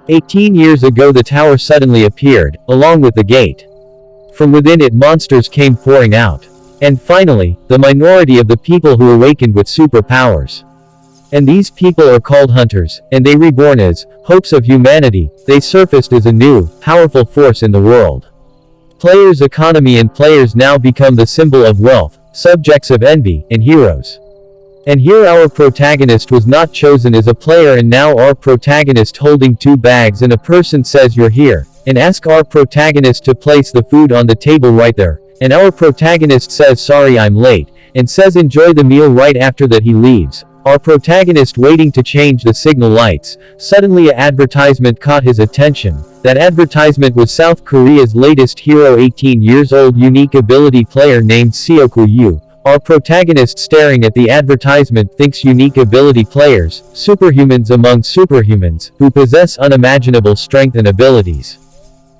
18 years ago the tower suddenly appeared, along with the gate. From within it monsters came pouring out. And finally, the minority of the people who awakened with superpowers. And these people are called hunters, and they reborn as hopes of humanity. They surfaced as a new, powerful force in the world. Players' economy and players now become the symbol of wealth, subjects of envy, and heroes. And here our protagonist was not chosen as a player, and now our protagonist holding two bags and a person says you're here, and ask our protagonist to place the food on the table right there, and our protagonist says sorry I'm late, and says enjoy the meal right after that he leaves. Our protagonist waiting to change the signal lights. Suddenly an advertisement caught his attention. That advertisement was South Korea's latest hero, 18 years old unique ability player named Seoku Yu. Our protagonist staring at the advertisement thinks unique ability players, superhumans among superhumans, who possess unimaginable strength and abilities.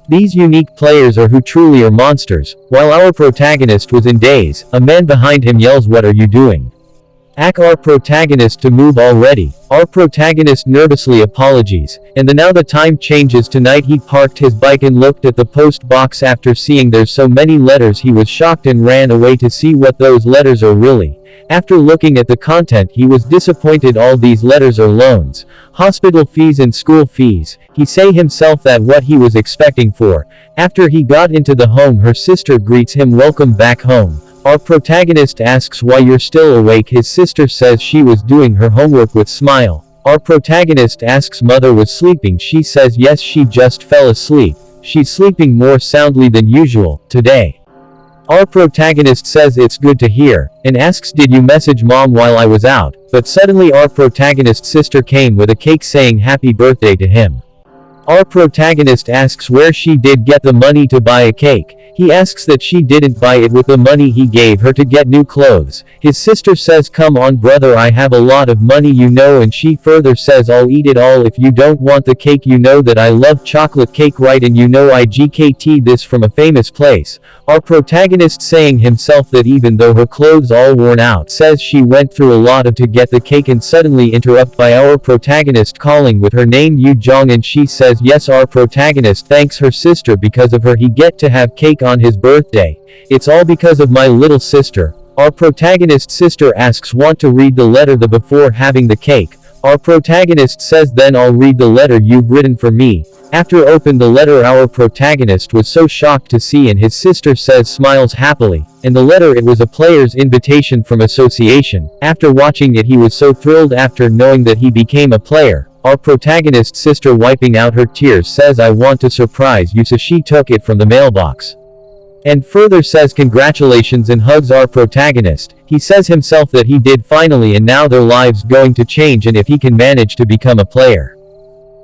These unique players are who truly are monsters. While our protagonist was in daze, a man behind him yells what are you doing? Ask our protagonist to move already. Our protagonist nervously apologies, and now the time changes to night. He parked his bike and looked at the post box. After seeing there's so many letters he was shocked and ran away to see what those letters are really. After looking at the content he was disappointed. All these letters are loans, hospital fees and school fees. He say himself that what he was expecting for. After he got into the home her sister greets him welcome back home. Our protagonist asks why you're still awake. His sister says she was doing her homework with smile. Our protagonist asks mother was sleeping. She says yes she just fell asleep. She's sleeping more soundly than usual, today. Our protagonist says it's good to hear, and asks did you message mom while I was out, but suddenly our protagonist's sister came with a cake saying happy birthday to him. Our protagonist asks where she did get the money to buy a cake. He asks that she didn't buy it with the money he gave her to get new clothes. His sister says come on brother I have a lot of money you know, and she further says I'll eat it all if you don't want the cake. You know that I love chocolate cake right, and you know I GKT this from a famous place. Our protagonist saying himself that even though her clothes all worn out says she went through a lot of to get the cake, and suddenly interrupt by our protagonist calling with her name Yu Jong, and she says yes. Our protagonist thanks her sister because of her he get to have cake on his birthday. It's all because of my little sister. Our protagonist's sister asks want to read the letter the before having the cake. Our protagonist says then I'll read the letter you've written for me. After open the letter our protagonist was so shocked to see, and his sister says smiles happily. In the letter it was a player's invitation from association. After watching it he was so thrilled after knowing that he became a player. Our protagonist's sister wiping out her tears says I want to surprise you, so she took it from the mailbox. And further says congratulations and hugs our protagonist. He says himself that he did finally, and now their lives going to change and if he can manage to become a player.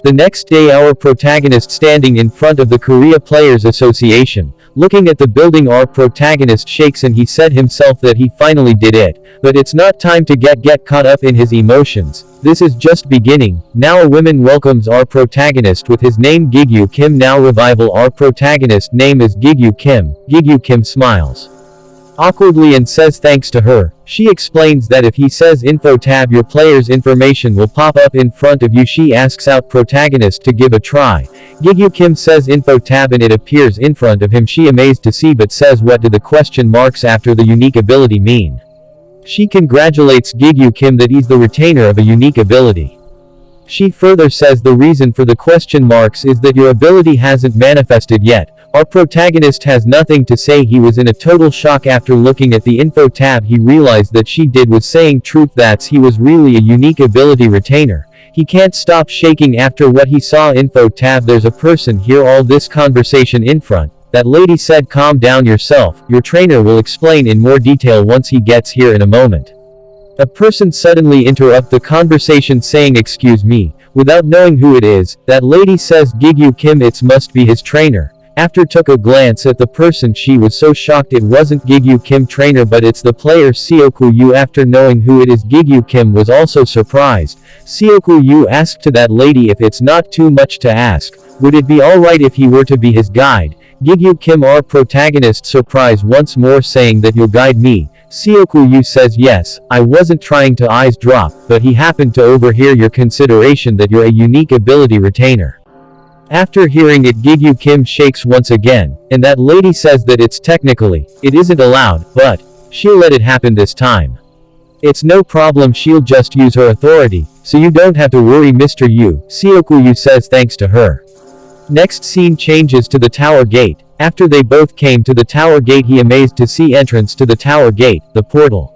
The next day our protagonist standing in front of the Korea Players Association, looking at the building. Our protagonist shakes and he said himself that he finally did it, but it's not time to get caught up in his emotions. This is just beginning. Now a woman welcomes our protagonist with his name Gigyu Kim. Now revival our protagonist name is Gigyu Kim. Gigyu Kim smiles awkwardly and says thanks to her. She explains that if he says info tab your player's information will pop up in front of you. She asks out protagonist to give a try. Gigyu Kim says info tab and it appears in front of him. She amazed to see but says what do the question marks after the unique ability mean? She congratulates Gigyu Kim that he's the retainer of a unique ability. She further says the reason for the question marks is that your ability hasn't manifested yet. Our protagonist has nothing to say. He was in a total shock after looking at the info tab. He realized that she did was saying truth, that's he was really a unique ability retainer. He can't stop shaking after what he saw. Info tab there's a person here. All this conversation in front. That lady said calm down yourself, your trainer will explain in more detail once he gets here in a moment. A person suddenly interrupt the conversation saying excuse me, without knowing who it is. That lady says Gigyu Kim it must be his trainer. After took a glance at the person she was so shocked it wasn't Gigyu Kim trainer but it's the player Seoku Yu. After knowing who it is Gigyu Kim was also surprised. Seoku Yu asked to that lady if it's not too much to ask, would it be alright if he were to be his guide? Gigyu Kim our protagonist surprised once more saying that you'll guide me. Seoku Yu says yes, I wasn't trying to eyes drop, but he happened to overhear your consideration that you're a unique ability retainer. After hearing it, Gigyu Kim shakes once again, and that lady says that it isn't allowed, but she'll let it happen this time. It's no problem, she'll just use her authority, so you don't have to worry Mr. Yu, Sioku says thanks to her. Next scene changes to the tower gate. After they both came to the tower gate, he amazed to see entrance to the tower gate, the portal.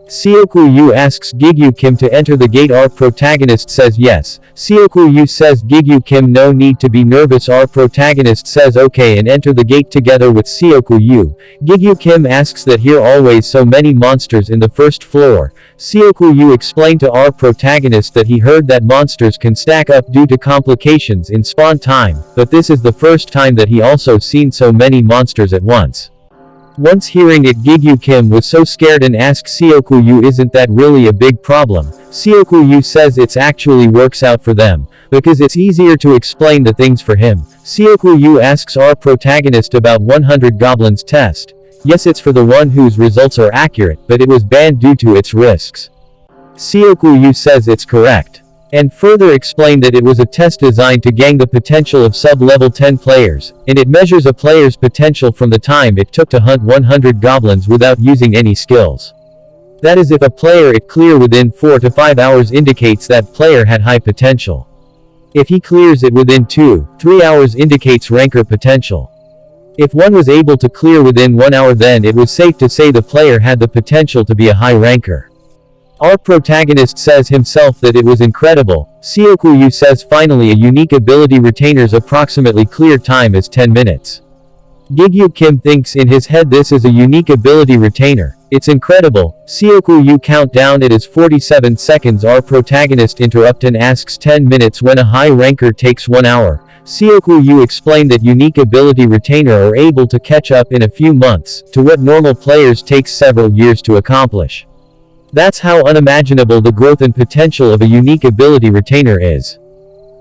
Sioku asks Gigyu Kim to enter the gate. Our protagonist says yes. Sioku says Gigyu Kim no need to be nervous. Our protagonist says okay and enter the gate together with Sioku. Gigyu Kim asks that here always so many monsters in the first floor. Sioku explained to our protagonist that he heard that monsters can stack up due to complications in spawn time, but this is the first time that he also seen so many monsters at once. Once hearing it, Gigyu Kim was so scared and asked Sioku isn't that really a big problem? Sioku says it's actually works out for them, because it's easier to explain the things for him. Sioku asks our protagonist about 100 goblins test. Yes, it's for the one whose results are accurate, but it was banned due to its risks. Sioku says it's correct. And further explained that it was a test designed to gang the potential of sub-level 10 players, and it measures a player's potential from the time it took to hunt 100 goblins without using any skills. That is, if a player it clear within 4 to 5 hours indicates that player had high potential. If he clears it within 2-3 hours indicates ranker potential. If one was able to clear within 1 hour, then it was safe to say the player had the potential to be a high ranker. Our protagonist says himself that it was incredible. Sioku says finally a unique ability retainers approximately clear time is 10 minutes. Gigyu Kim thinks in his head this is a unique ability retainer. It's incredible. Sioku count down it is 47 seconds. Our protagonist interrupts and asks 10 minutes when a high ranker takes 1 hour. Sioku explained that unique ability retainer are able to catch up in a few months, to what normal players takes several years to accomplish. That's how unimaginable the growth and potential of a unique ability retainer is.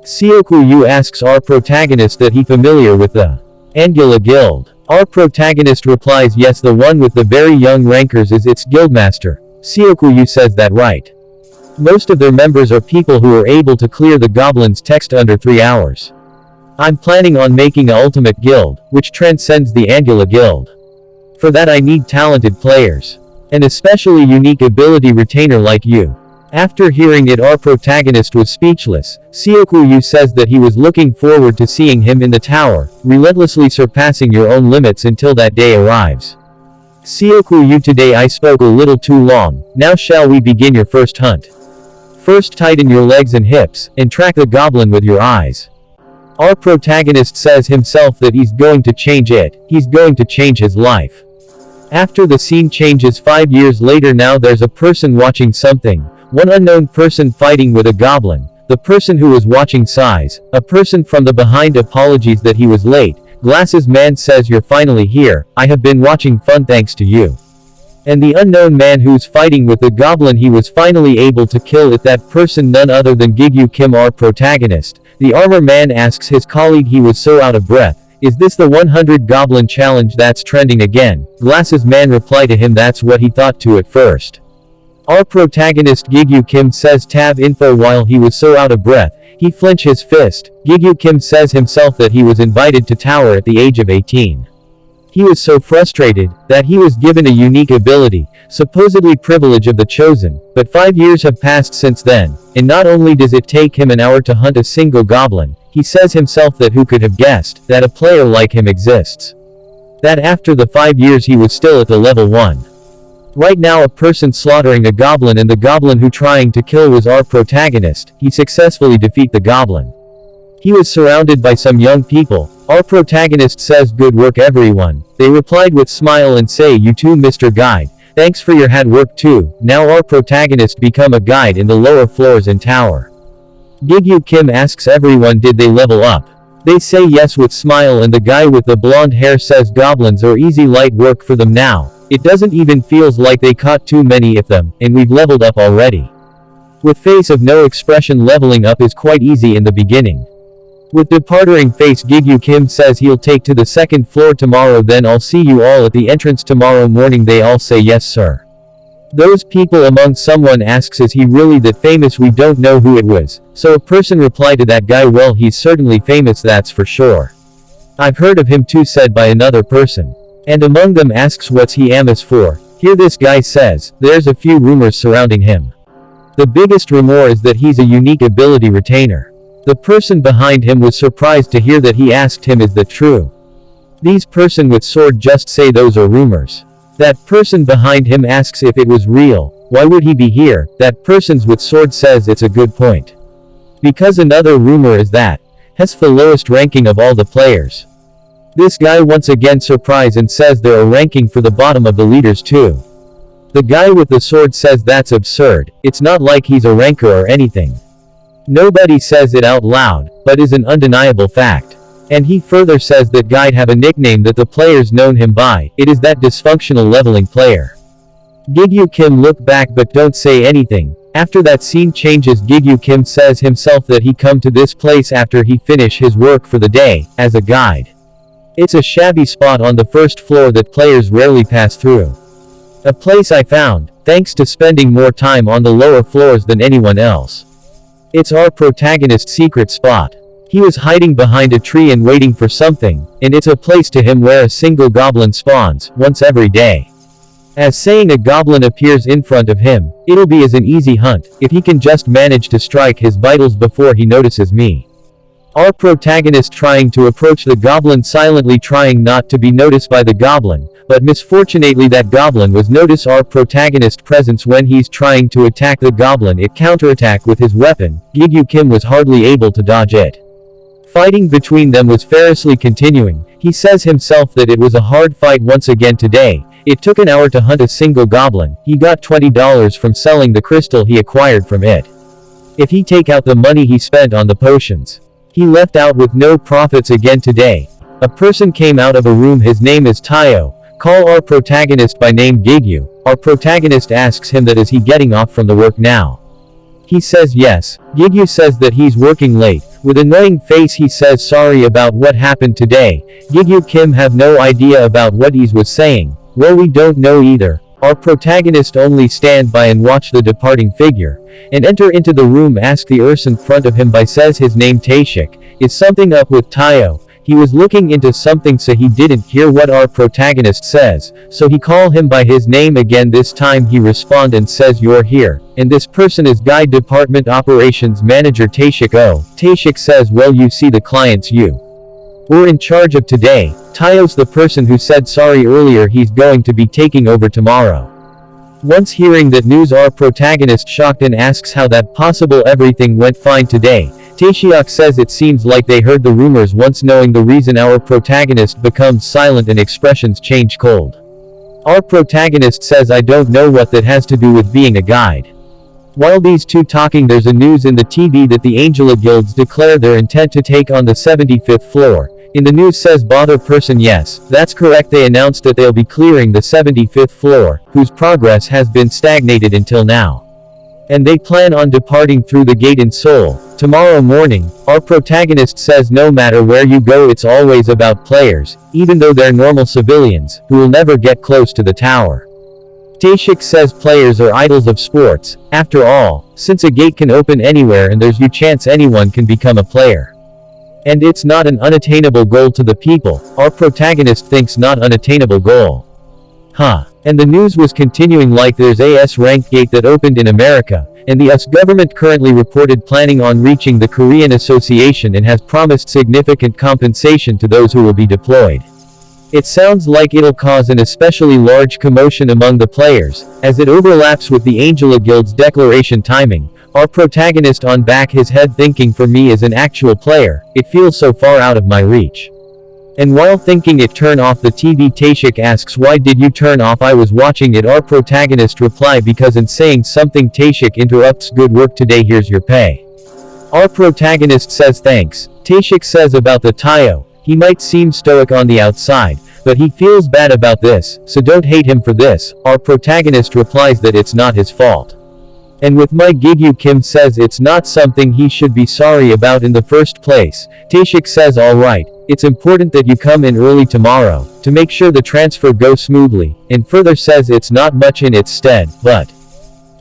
Sioku asks our protagonist that he familiar with the Angula Guild. Our protagonist replies yes, the one with the very young rankers is its guildmaster. Sioku says that right. Most of their members are people who are able to clear the goblin's text under 3 hours. I'm planning on making a ultimate guild, which transcends the Angula Guild. For that I need talented players. An especially unique ability retainer like you. After hearing it, our protagonist was speechless. Sioku says that he was looking forward to seeing him in the tower, relentlessly surpassing your own limits until that day arrives. Sioku today I spoke a little too long, now shall we begin your first hunt? First tighten your legs and hips, and track the goblin with your eyes. Our protagonist says himself that he's going to change his life. After the scene changes 5 years later, now there's a person watching something. One unknown person fighting with a goblin. The person who was watching sighs. A person from the behind apologies that he was late. Glasses man says you're finally here, I have been watching fun thanks to you. And the unknown man who's fighting with the goblin, he was finally able to kill it. That person none other than Gigyu Kim, our protagonist. The armor man asks his colleague, he was so out of breath. Is this the 100 goblin challenge that's trending again? Glasses man reply to him that's what he thought too at first. Our protagonist Gigyu Kim says tab info while he was so out of breath, he flinch his fist. Gigyu Kim says himself that he was invited to tower at the age of 18. He was so frustrated, that he was given a unique ability, supposedly privilege of the chosen, but 5 years have passed since then, and not only does it take him an hour to hunt a single goblin, he says himself that who could have guessed, that a player like him exists. That after the 5 years he was still at the level 1. Right now a person slaughtering a goblin, and the goblin who trying to kill was our protagonist, he successfully defeat the goblin. He was surrounded by some young people. Our protagonist says good work everyone. They replied with smile and say you too Mr. Guide. Thanks for your hard work too. Now our protagonist become a guide in the lower floors and tower. Gigyu Kim asks everyone did they level up. They say yes with smile, and the guy with the blonde hair says goblins are easy light work for them now. It doesn't even feels like they caught too many of them, and we've leveled up already. With face of no expression, leveling up is quite easy in the beginning. With departing face, Gigyu Kim says he'll take to the second floor tomorrow, then I'll see you all at the entrance tomorrow morning. They all say yes sir. Those people among someone asks is he really that famous, we don't know who it was. So a person reply to that guy, well he's certainly famous, that's for sure. I've heard of him too, said by another person. And among them asks what's he famous for. Here this guy says, there's a few rumors surrounding him. The biggest rumor is that he's a unique ability retainer. The person behind him was surprised to hear that. He asked him, is that true? These person with sword just say those are rumors. That person behind him asks if it was real, why would he be here? That person's with sword says it's a good point. Because another rumor is that has the lowest ranking of all the players. This guy once again surprised and says there are ranking for the bottom of the leaders too. The guy with the sword says that's absurd, it's not like he's a ranker or anything. Nobody says it out loud, but is an undeniable fact. And he further says that guy have a nickname that the players known him by, it is that dysfunctional leveling player. Gigyu Kim look back but don't say anything. After that scene changes, Gigyu Kim says himself that he come to this place after he finish his work for the day, as a guide. It's a shabby spot on the first floor that players rarely pass through. A place I found, thanks to spending more time on the lower floors than anyone else. It's our protagonist's secret spot. He was hiding behind a tree and waiting for something, and it's a place to him where a single goblin spawns, once every day. As saying a goblin appears in front of him, it'll be as an easy hunt, if he can just manage to strike his vitals before he notices me. Our protagonist trying to approach the goblin silently, trying not to be noticed by the goblin, but misfortunately that goblin was notice our protagonist presence. When he's trying to attack the goblin, it counterattack with his weapon. Gigyu Kim was hardly able to dodge it. Fighting between them was ferociously continuing. He says himself that it was a hard fight once again today. It took an hour to hunt a single goblin. He got $20 from selling the crystal he acquired from it. If he take out the money he spent on the potions, he left out with no profits again today. A person came out of a room, his name is Tayo. Call our protagonist by name Gigyu. Our protagonist asks him that is he getting off from the work now. He says yes. Gigyu says that he's working late. With annoying face he says sorry about what happened today. Gigyu Kim have no idea about what he was saying. Well, we don't know either. Our protagonist only stand by and watch the departing figure, and enter into the room. Ask the person in front of him by says his name Taeshik. Is something up with Tayo? He was looking into something so he didn't hear what our protagonist says, so he call him by his name again. This time he respond and says you're here, and this person is Guide Department Operations Manager Taeshik. Oh, Taeshik says well you see the clients you were in charge of today. Tayo's the person who said sorry earlier, he's going to be taking over tomorrow. Once hearing that news, our protagonist shocked and asks how that possible, everything went fine today. Taeshik says it seems like they heard the rumors. Once knowing the reason, our protagonist becomes silent and expressions change cold. Our protagonist says I don't know what that has to do with being a guide. While these two talking, there's a news in the TV that the Angela Guilds declare their intent to take on the 75th floor. In the news says bother person, yes, that's correct. They announced that they'll be clearing the 75th floor, whose progress has been stagnated until now. And they plan on departing through the gate in Seoul tomorrow morning. Our protagonist says no matter where you go, it's always about players, even though they're normal civilians, who will never get close to the tower. Taeshik says players are idols of sports. After all, since a gate can open anywhere and there's a chance anyone can become a player. And it's not an unattainable goal to the people. Our protagonist thinks not unattainable goal. Huh. And the news was continuing like there's a S-rank gate that opened in America, and the US government currently reported planning on reaching the Korean Association and has promised significant compensation to those who will be deployed. It sounds like it'll cause an especially large commotion among the players, as it overlaps with the Angela Guild's declaration timing. Our protagonist on back his head thinking, for me as an actual player, it feels so far out of my reach. And while thinking it, turn off the TV. Taeshik asks why did you turn off? I was watching it. Our protagonist reply because in saying something Taeshik interrupts, good work today, here's your pay. Our protagonist says thanks. Taeshik says about the Tayo, he might seem stoic on the outside, but he feels bad about this, so don't hate him for this. Our protagonist replies that it's not his fault. And with my Gigyu Kim says it's not something he should be sorry about in the first place. Taeshik says alright, it's important that you come in early tomorrow, to make sure the transfer goes smoothly, and further says it's not much in its stead, but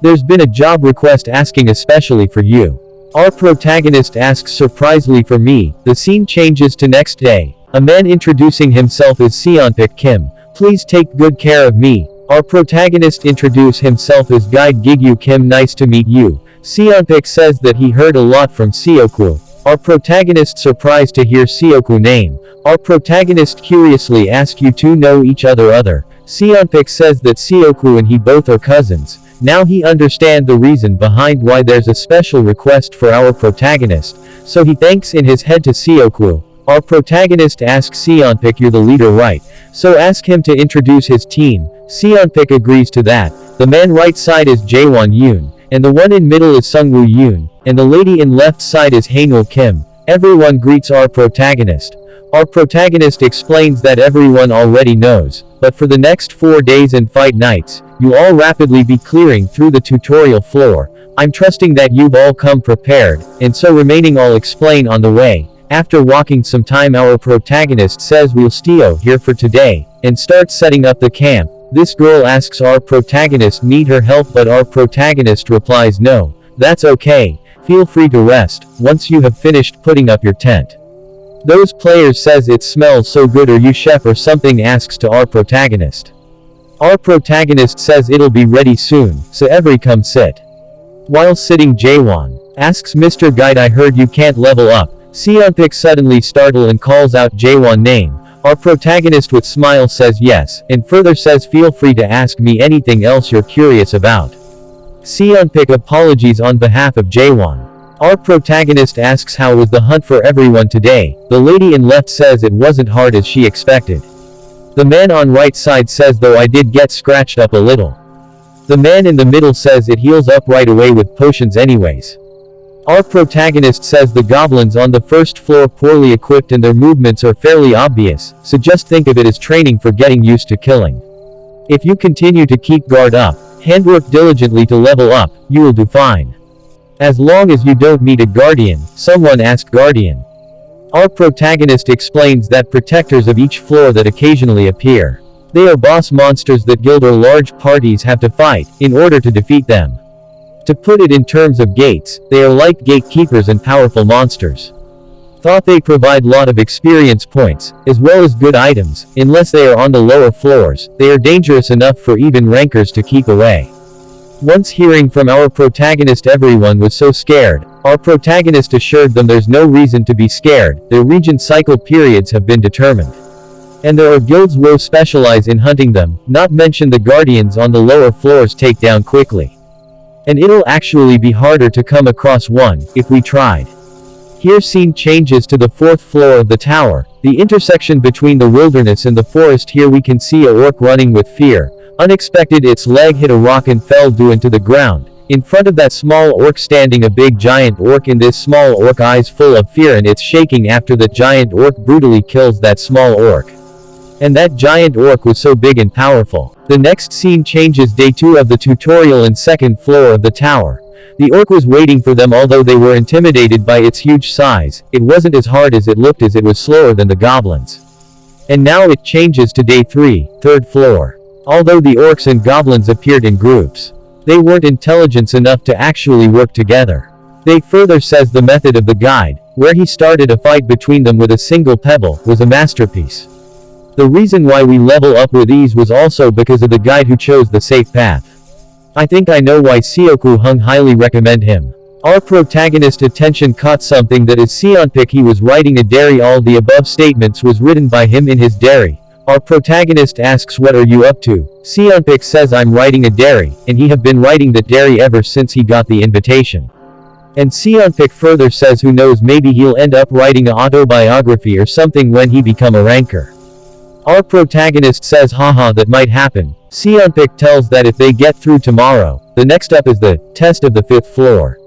there's been a job request asking especially for you. Our protagonist asks surprisingly for me. The scene changes to next day. A man introducing himself as Gigyu Kim. Please take good care of me. Our protagonist introduces himself as guide Gigyu Kim. Nice to meet you. Gigyu says that he heard a lot from Seoku. Our protagonist surprised to hear Seoku name. Our protagonist curiously asks you two know each other. Gigyu says that Seoku and he both are cousins. Now he understands the reason behind why there's a special request for our protagonist, so he thanks in his head to Seoku. Our protagonist asks Gigyu you're the leader right, so ask him to introduce his team. Gigyu agrees to that. The man right side is Jaewon Yoon, and the one in middle is Sungwoo Yoon, and the lady in left side is Haenul Kim. Everyone greets our protagonist. Our protagonist explains that everyone already knows, but for the next 4 days and fight nights, you'll all rapidly be clearing through the tutorial floor. I'm trusting that you've all come prepared, and so remaining I'll explain on the way. After walking some time our protagonist says we'll stay here for today, and start setting up the camp. This girl asks our protagonist need her help but our protagonist replies no, that's okay, feel free to rest, once you have finished putting up your tent. Those players says it smells so good are you chef or something asks to our protagonist. Our protagonist says it'll be ready soon, so every come sit. While sitting Jaewon asks Mr. Guide I heard you can't level up. Gigyu suddenly startled and calls out Jaewon name. Our protagonist with smile says yes, and further says feel free to ask me anything else you're curious about. Gigyu apologies on behalf of Jaewon. Our protagonist asks how was the hunt for everyone today. The lady in left says it wasn't hard as she expected. The man on right side says though I did get scratched up a little. The man in the middle says it heals up right away with potions anyways. Our protagonist says the goblins on the first floor poorly equipped and their movements are fairly obvious, so just think of it as training for getting used to killing. If you continue to keep guard up, handwork diligently to level up, you will do fine. As long as you don't meet a guardian, someone asked guardian. Our protagonist explains that protectors of each floor that occasionally appear. They are boss monsters that guild or large parties have to fight, in order to defeat them. To put it in terms of gates, they are like gatekeepers and powerful monsters. Thought they provide lot of experience points, as well as good items, unless they are on the lower floors, they are dangerous enough for even rankers to keep away. Once hearing from our protagonist everyone was so scared, our protagonist assured them there's no reason to be scared, their regent cycle periods have been determined. And there are guilds who specialize in hunting them, not mention the guardians on the lower floors take down quickly. And it'll actually be harder to come across one, if we tried. Here scene changes to the 4th floor of the tower, the intersection between the wilderness and the forest. Here we can see a orc running with fear. Unexpected its leg hit a rock and fell due into the ground. In front of that small orc standing a big giant orc in this small orc eyes full of fear and it's shaking after the giant orc brutally kills that small orc. And that giant orc was so big and powerful. The next scene changes day 2 of the tutorial and 2nd floor of the tower. The orc was waiting for them although they were intimidated by its huge size, it wasn't as hard as it looked as it was slower than the goblins. And now it changes to day 3, 3rd floor. Although the orcs and goblins appeared in groups, they weren't intelligent enough to actually work together. They further says the method of the guide, where he started a fight between them with a single pebble, was a masterpiece. The reason why we level up with ease was also because of the guide who chose the safe path. I think I know why Seoku Hung highly recommend him. Our protagonist attention caught something that is Seonpik he was writing a diary. All the above statements was written by him in his diary. Our protagonist asks what are you up to? Seonpik says I'm writing a diary, and he have been writing that diary ever since he got the invitation. And Seonpik further says who knows maybe he'll end up writing a autobiography or something when he become a ranker. Our protagonist says haha that might happen. Seonpik tells that if they get through tomorrow, the next up is the test of the 5th floor.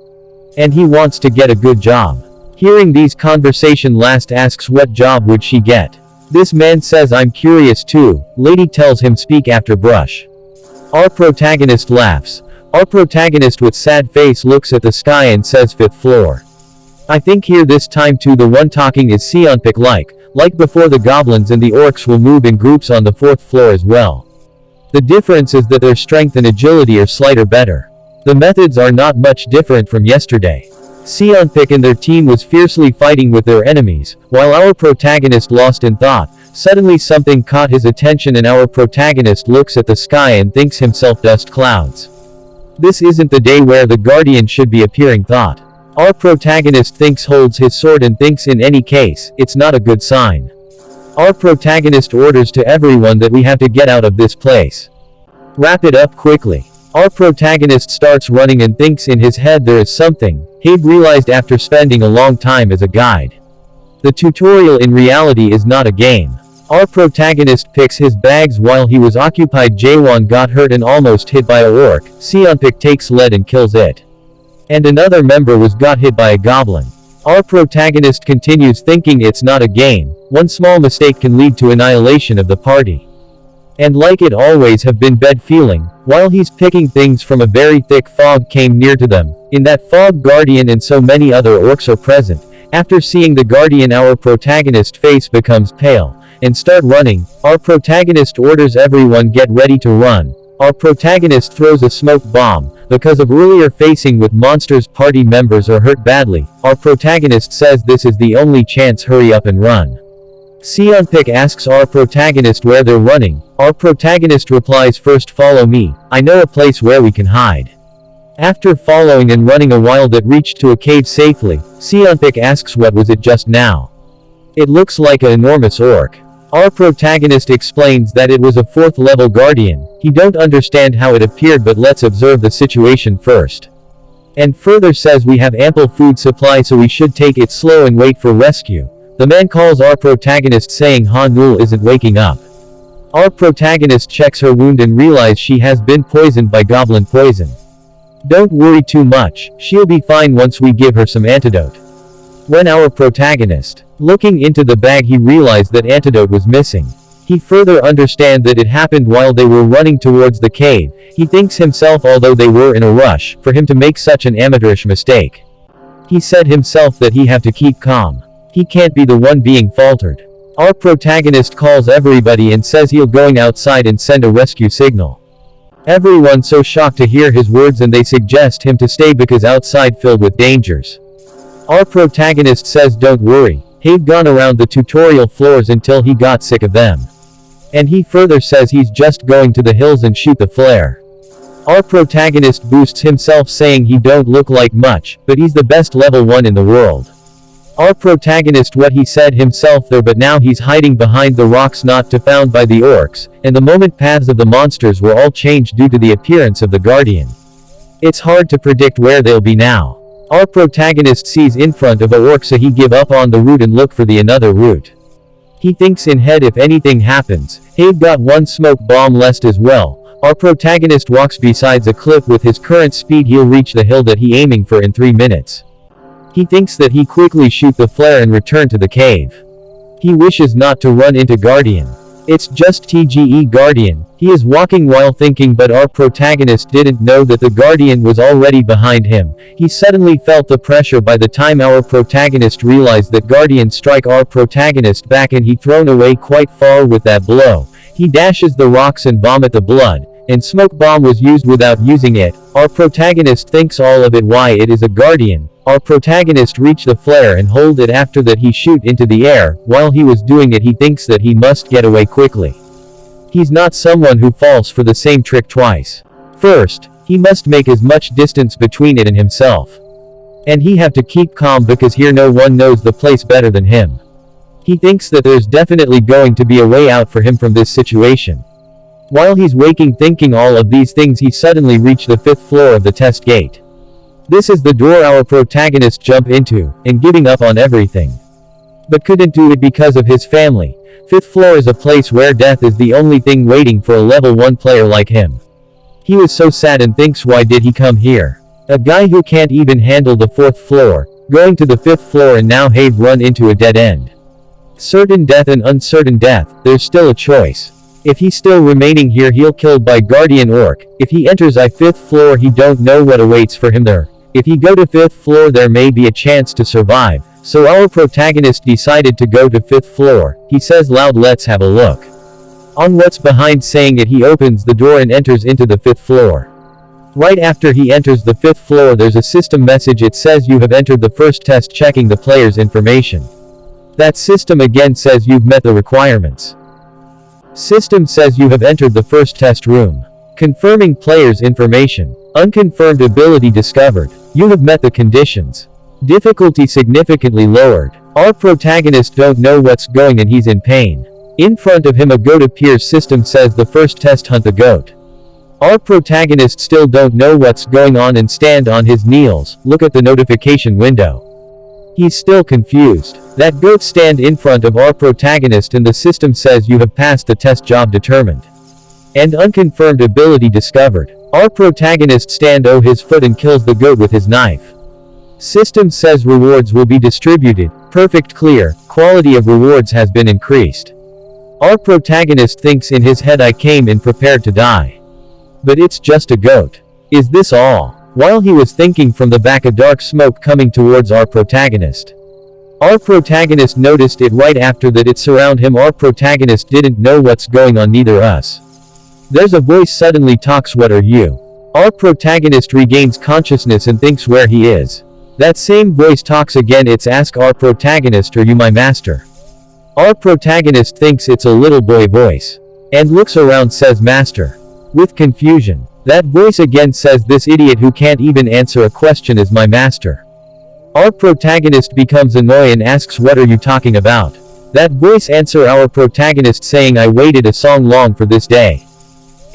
And he wants to get a good job. Hearing these conversation last asks what job would she get. This man says I'm curious too, lady tells him speak after brush. Our protagonist laughs. Our protagonist with sad face looks at the sky and says 5th floor. I think here this time too the one talking is Seonpik Like before, the goblins and the orcs will move in groups on the 4th floor as well. The difference is that their strength and agility are slighter better. The methods are not much different from yesterday. Seonpik and their team was fiercely fighting with their enemies, while our protagonist lost in thought. Suddenly something caught his attention and our protagonist looks at the sky and thinks himself dust clouds. This isn't the day where the guardian should be appearing, thought. Our protagonist thinks, holds his sword and thinks, in any case, it's not a good sign. Our protagonist orders to everyone that we have to get out of this place. Wrap it up quickly. Our protagonist starts running and thinks in his head there is something he'd realized after spending a long time as a guide. The tutorial in reality is not a game. Our protagonist picks his bags while he was occupied. Jaewon got hurt and almost hit by a orc. Seonpik takes lead and kills it. And another member was got hit by a goblin. Our protagonist continues thinking it's not a game. One small mistake can lead to annihilation of the party. And like it always have been bad feeling, while he's picking things from a very thick fog came near to them. In that fog, Guardian and so many other orcs are present. After seeing the Guardian, our protagonist face becomes pale and start running. Our protagonist orders everyone get ready to run. Our protagonist throws a smoke bomb. Because of earlier facing with monsters, party members are hurt badly. Our protagonist says this is the only chance, hurry up and run. Seonpik asks our protagonist where they're running. Our protagonist replies, first follow me, I know a place where we can hide. After following and running a while that reached to a cave safely, Seonpik asks what was it just now. It looks like an enormous orc. Our protagonist explains that it was a 4th level guardian. He don't understand how it appeared, but let's observe the situation first. And further says we have ample food supply, so we should take it slow and wait for rescue. The man calls our protagonist saying Ha Nul isn't waking up. Our protagonist checks her wound and realizes she has been poisoned by goblin poison. Don't worry too much, she'll be fine once we give her some antidote. When our protagonist, looking into the bag, he realized that antidote was missing. He further understands that it happened while they were running towards the cave. He thinks himself, although they were in a rush, for him to make such an amateurish mistake. He said himself that he have to keep calm. He can't be the one being faltered. Our protagonist calls everybody and says he'll going outside and send a rescue signal. Everyone so shocked to hear his words and they suggest him to stay because outside filled with dangers. Our protagonist says don't worry, he've gone around the tutorial floors until he got sick of them. And he further says he's just going to the hills and shoot the flare. Our protagonist boosts himself saying he don't look like much, but he's the best level 1 in the world. Our protagonist what he said himself there, but now he's hiding behind the rocks not to found by the orcs, and the moment paths of the monsters were all changed due to the appearance of the guardian. It's hard to predict where they'll be now. Our protagonist sees in front of a orc, so he give up on the route and look for the another route. He thinks in head if anything happens, he've got one smoke bomb left as well. Our protagonist walks besides a cliff with his current speed, he'll reach the hill that he aiming for in 3 minutes. He thinks that he quickly shoot the flare and return to the cave. He wishes not to run into Guardian. It's just TGE Guardian. He is walking while thinking, but our protagonist didn't know that the Guardian was already behind him. He suddenly felt the pressure by the time our protagonist realized that Guardian strike our protagonist back and he thrown away quite far with that blow. He dashes the rocks and vomit the blood. And smoke bomb was used without using it. Our protagonist thinks all of it why it is a guardian. Our protagonist reach the flare and hold it, after that he shoot into the air. While he was doing it he thinks that he must get away quickly. He's not someone who falls for the same trick twice. First, he must make as much distance between it and himself. And he have to keep calm because here no one knows the place better than him. He thinks that there's definitely going to be a way out for him from this situation. While he's waking thinking all of these things, he suddenly reached the 5th floor of the test gate. This is the door our protagonist jump into, and giving up on everything. But couldn't do it because of his family. 5th floor is a place where death is the only thing waiting for a level 1 player like him. He was so sad and thinks why did he come here? A guy who can't even handle the 4th floor, going to the 5th floor and now have run into a dead end. Certain death and uncertain death, there's still a choice. If he's still remaining here he'll killed by Guardian Orc. If he enters I 5th floor he don't know what awaits for him there. If he go to 5th floor there may be a chance to survive. So our protagonist decided to go to 5th floor. He says loud, let's have a look. On what's behind saying it, he opens the door and enters into the 5th floor. Right after he enters the 5th floor, there's a system message. It says you have entered the first test, checking the player's information. That system again says you've met the requirements. System says you have entered the first test room. Confirming player's information. Unconfirmed ability discovered. You have met the conditions. Difficulty significantly lowered. Our protagonist don't know what's going and he's in pain. In front of him a goat appears. System says the first test, hunt the goat. Our protagonist still don't know what's going on and stand on his knees, look at the notification window. He's still confused. That goat stand in front of our protagonist and the system says you have passed the test, job determined. And unconfirmed ability discovered. Our protagonist stand on his foot and kills the goat with his knife. System says rewards will be distributed, perfect clear, quality of rewards has been increased. Our protagonist thinks in his head, I came in prepared to die. But it's just a goat. Is this all? While he was thinking, from the back a dark smoke coming towards our protagonist. Our protagonist noticed it right after that it surround him. Our protagonist didn't know what's going on, neither us. There's a voice suddenly talks, what are you? Our protagonist regains consciousness and thinks where he is. That same voice talks again, it's ask our protagonist, are you my master? Our protagonist thinks it's a little boy voice. And looks around, says master. With confusion. That voice again says this idiot who can't even answer a question is my master. Our protagonist becomes annoyed and asks what are you talking about? That voice answer our protagonist saying I waited a song long for this day.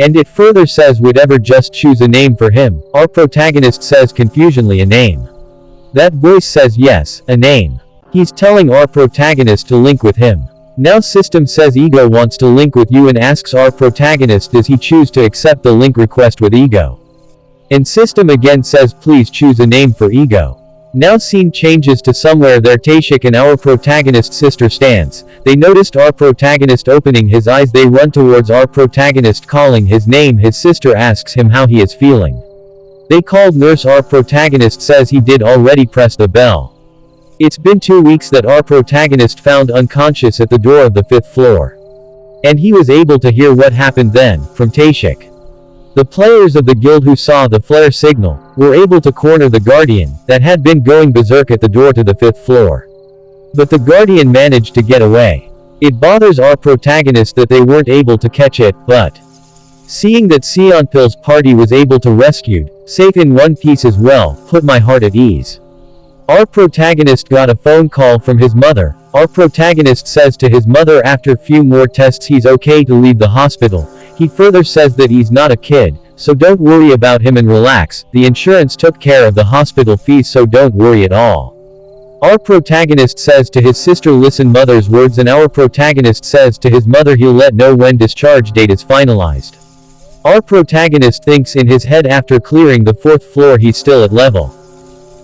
And it further says whatever, just choose a name for him. Our protagonist says confusionally a name. That voice says yes, a name. He's telling our protagonist to link with him. Now system says ego wants to link with you and asks our protagonist does he choose to accept the link request with ego. And system again says please choose a name for ego. Now scene changes to somewhere there Taeshik and our protagonist's sister stands. They noticed our protagonist opening his eyes. They run towards our protagonist calling his name. His sister asks him how he is feeling. They called nurse. Our protagonist says he did already press the bell. It's been 2 weeks that our protagonist found unconscious at the door of the 5th floor. And he was able to hear what happened then, from Taeshik. The players of the guild who saw the flare signal, were able to corner the guardian, that had been going berserk at the door to the 5th floor. But the guardian managed to get away. It bothers our protagonist that they weren't able to catch it, but seeing that Seonpil's party was able to rescued, safe in one piece as well, put my heart at ease. Our protagonist got a phone call from his mother. Our protagonist says to his mother after few more tests he's okay to leave the hospital. He further says that he's not a kid, so don't worry about him and relax, the insurance took care of the hospital fees so don't worry at all. Our protagonist says to his sister listen mother's words, and our protagonist says to his mother he'll let know when discharge date is finalized. Our protagonist thinks in his head after clearing the 4th floor he's still at level.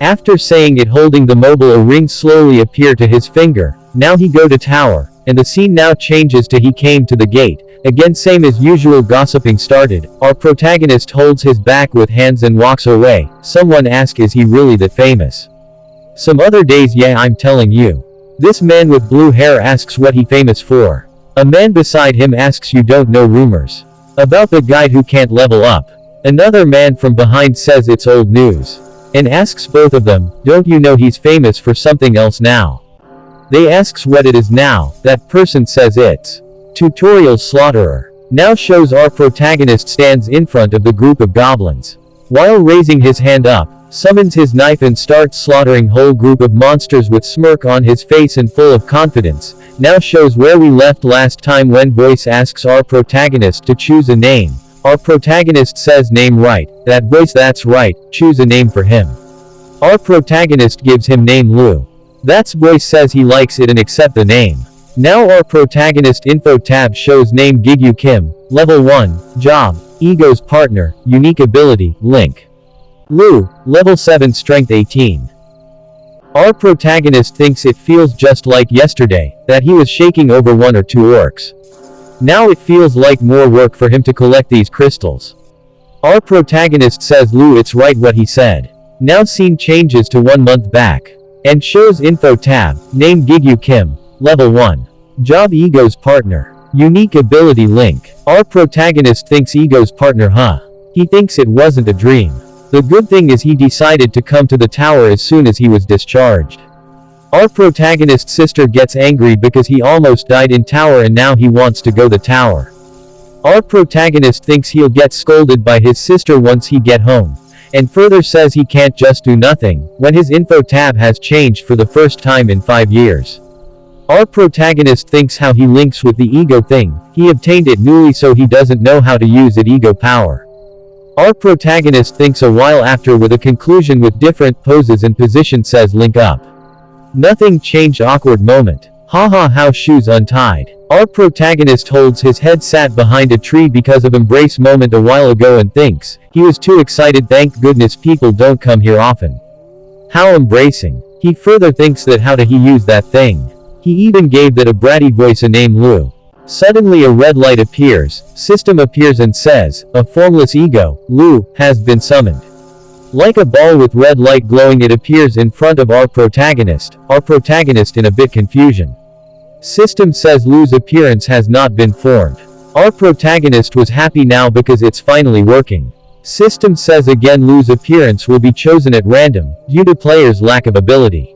After saying it, holding the mobile, a ring slowly appear to his finger. Now he go to tower, and the scene now changes to he came to the gate. Again same as usual, gossiping started. Our protagonist holds his back with hands and walks away. Someone asks is he really that famous? Some other days, yeah, I'm telling you. This man with blue hair asks what he famous for. A man beside him asks you don't know rumors about the guy who can't level up. Another man from behind says it's old news. And asks both of them, don't you know he's famous for something else now? They asks what it is now. That person says it's tutorial slaughterer. Now shows our protagonist stands in front of the group of goblins. While raising his hand up, summons his knife and starts slaughtering whole group of monsters with smirk on his face and full of confidence. Now shows where we left last time when voice asks our protagonist to choose a name. Our protagonist says name right. That voice that's right, choose a name for him. Our protagonist gives him name Lu. That's voice says he likes it and accept the name. Now our protagonist info tab shows name Gigyu Kim, level 1, job, ego's partner, unique ability, link. Lu, level 7 strength 18. Our protagonist thinks it feels just like yesterday, that he was shaking over 1 or 2 orcs. Now it feels like more work for him to collect these crystals. Our protagonist says Lu it's right what he said. Now scene changes to 1 month back. and shows info tab, name Gigyu Kim, level 1. Job Ego's partner. Unique ability link. Our protagonist thinks Ego's partner He thinks it wasn't a dream. The good thing is he decided to come to the tower as soon as he was discharged. Our protagonist's sister gets angry because he almost died in tower and now he wants to go the tower. Our protagonist thinks he'll get scolded by his sister once he get home, and further says he can't just do nothing, when his info tab has changed for the first time in 5 years. Our protagonist thinks how he links with the ego thing, he obtained it newly so he doesn't know how to use it ego power. Our protagonist thinks a while after with a conclusion with different poses and position says link up. Nothing changed awkward moment. Haha how shoes untied. Our protagonist holds his head sat behind a tree because of embrace moment a while ago and thinks, he was too excited thank goodness people don't come here often. How embracing. He further thinks that how did he use that thing. He even gave that a bratty voice a name Lu. Suddenly a red light appears, system appears and says, a formless ego, Lu, has been summoned. Like a ball with red light glowing it appears in front of our protagonist in a bit confusion. System says Lu's appearance has not been formed. Our protagonist was happy now because it's finally working. System says again Lu's appearance will be chosen at random, due to player's lack of ability.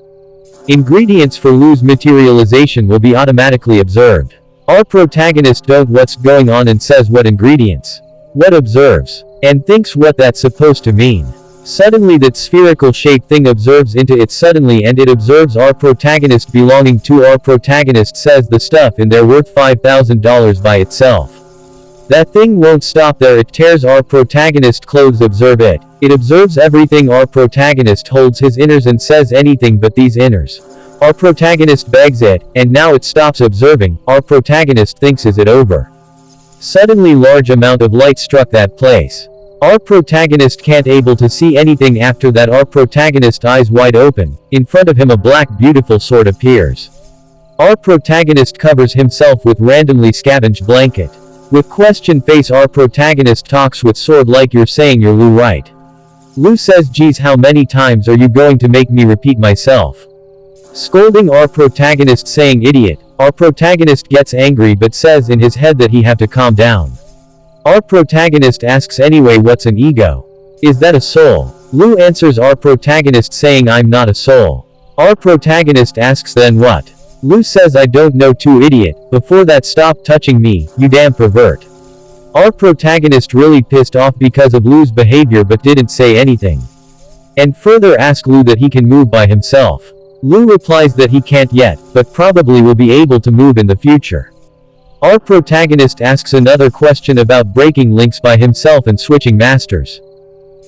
Ingredients for Lu's materialization will be automatically observed. Our protagonist don't what's going on and says what ingredients. What observes. And thinks what that's supposed to mean. Suddenly that spherical shape thing observes into it suddenly and it observes our protagonist belonging to our protagonist says the stuff in there worth $5,000 by itself. That thing won't stop there it tears our protagonist clothes observe it. It observes everything our protagonist holds his inners and says anything but these inners. Our protagonist begs it, and now it stops observing, our protagonist thinks is it over. Suddenly large amount of light struck that place. Our protagonist can't able to see anything after that our protagonist eyes wide open, in front of him a black beautiful sword appears. Our protagonist covers himself with randomly scavenged blanket. With question face our protagonist talks with sword like you're saying you're Lu right. Lu says geez how many times are you going to make me repeat myself? Scolding our protagonist saying idiot, our protagonist gets angry but says in his head that he have to calm down. Our protagonist asks anyway what's an ego? Is that a soul? Lu answers our protagonist saying I'm not a soul. Our protagonist asks then what? Lu says I don't know too idiot, before that stop touching me, you damn pervert. Our protagonist really pissed off because of Lu's behavior but didn't say anything. And further ask Lu that he can move by himself. Lu replies that he can't yet, but probably will be able to move in the future. Our protagonist asks another question about breaking links by himself and switching masters.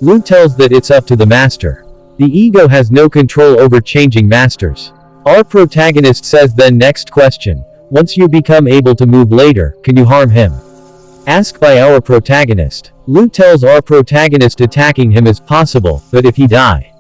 Lu tells that it's up to the master. The ego has no control over changing masters. Our protagonist says then next question, once you become able to move later, can you harm him? Asked by our protagonist. Lu tells our protagonist attacking him is possible, but if he die,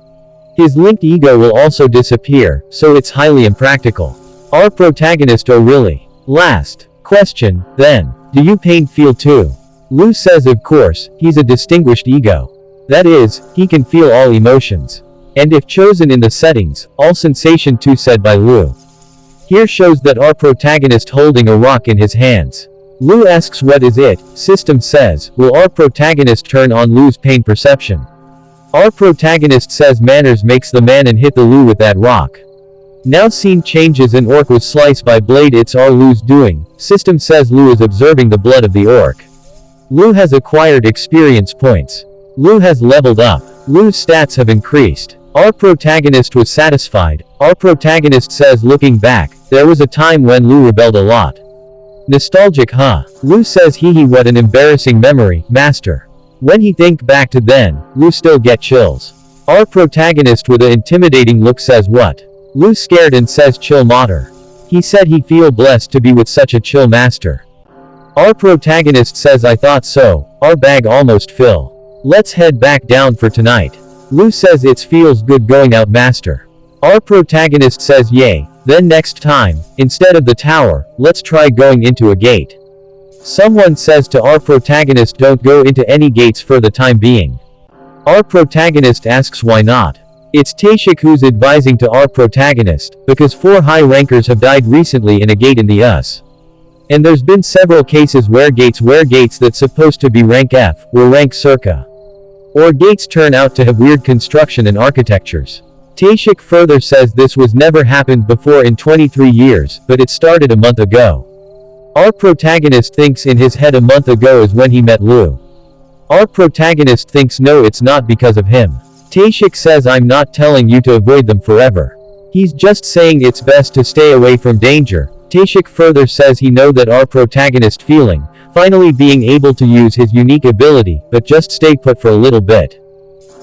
his linked ego will also disappear, so it's highly impractical. Our protagonist oh really? Last question, then, do you pain feel too? Lu says of course, he's a distinguished ego. That is, he can feel all emotions. And if chosen in the settings, all sensation too said by Lu. Here shows that our protagonist holding a rock in his hands. Lu asks what is it, system says, will our protagonist turn on Lu's pain perception? Our protagonist says manners makes the man and hit the Lu with that rock. Now scene changes and orc was sliced by blade it's our Lu's doing, system says Lu is observing the blood of the orc. Lu has acquired experience points. Lu has leveled up. Lu's stats have increased. Our protagonist was satisfied. Our protagonist says looking back, there was a time when Lu rebelled a lot. Nostalgic huh? Lu says hee what an embarrassing memory, master. When he think back to then, Lu still get chills. Our protagonist with an intimidating look says what? Lu scared and says chill mater. He said he feel blessed to be with such a chill master. Our protagonist says I thought so, our bag almost fill. Let's head back down for tonight. Lu says it feels good going out master. Our protagonist says yay, then next time, instead of the tower, let's try going into a gate. Someone says to our protagonist don't go into any gates for the time being. Our protagonist asks why not. It's Taeshik who's advising to our protagonist, because 4 high rankers have died recently in a gate in the US. And there's been several cases where gates that's supposed to be rank F, were rank circa. Or gates turn out to have weird construction and architectures. Taeshik further says this was never happened before in 23 years, but it started a month ago. Our protagonist thinks in his head a month ago is when he met Lu. Our protagonist thinks no, it's not because of him. Taeshik says I'm not telling you to avoid them forever. He's just saying it's best to stay away from danger. Taeshik further says he know that our protagonist feeling, finally being able to use his unique ability, but just stay put for a little bit.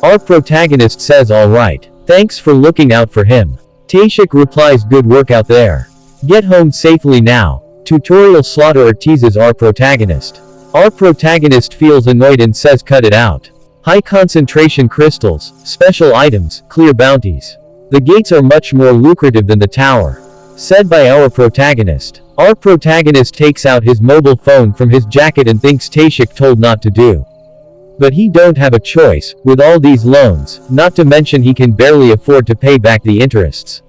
Our protagonist says alright. Thanks for looking out for him. Taeshik replies good work out there. Get home safely now. Tutorial slaughterer teases our protagonist. Our protagonist feels annoyed and says cut it out. High concentration crystals, special items, clear bounties. The gates are much more lucrative than the tower. Said by our protagonist. Our protagonist takes out his mobile phone from his jacket and thinks Taeshik told not to do. But he don't have a choice, with all these loans, not to mention he can barely afford to pay back the interests.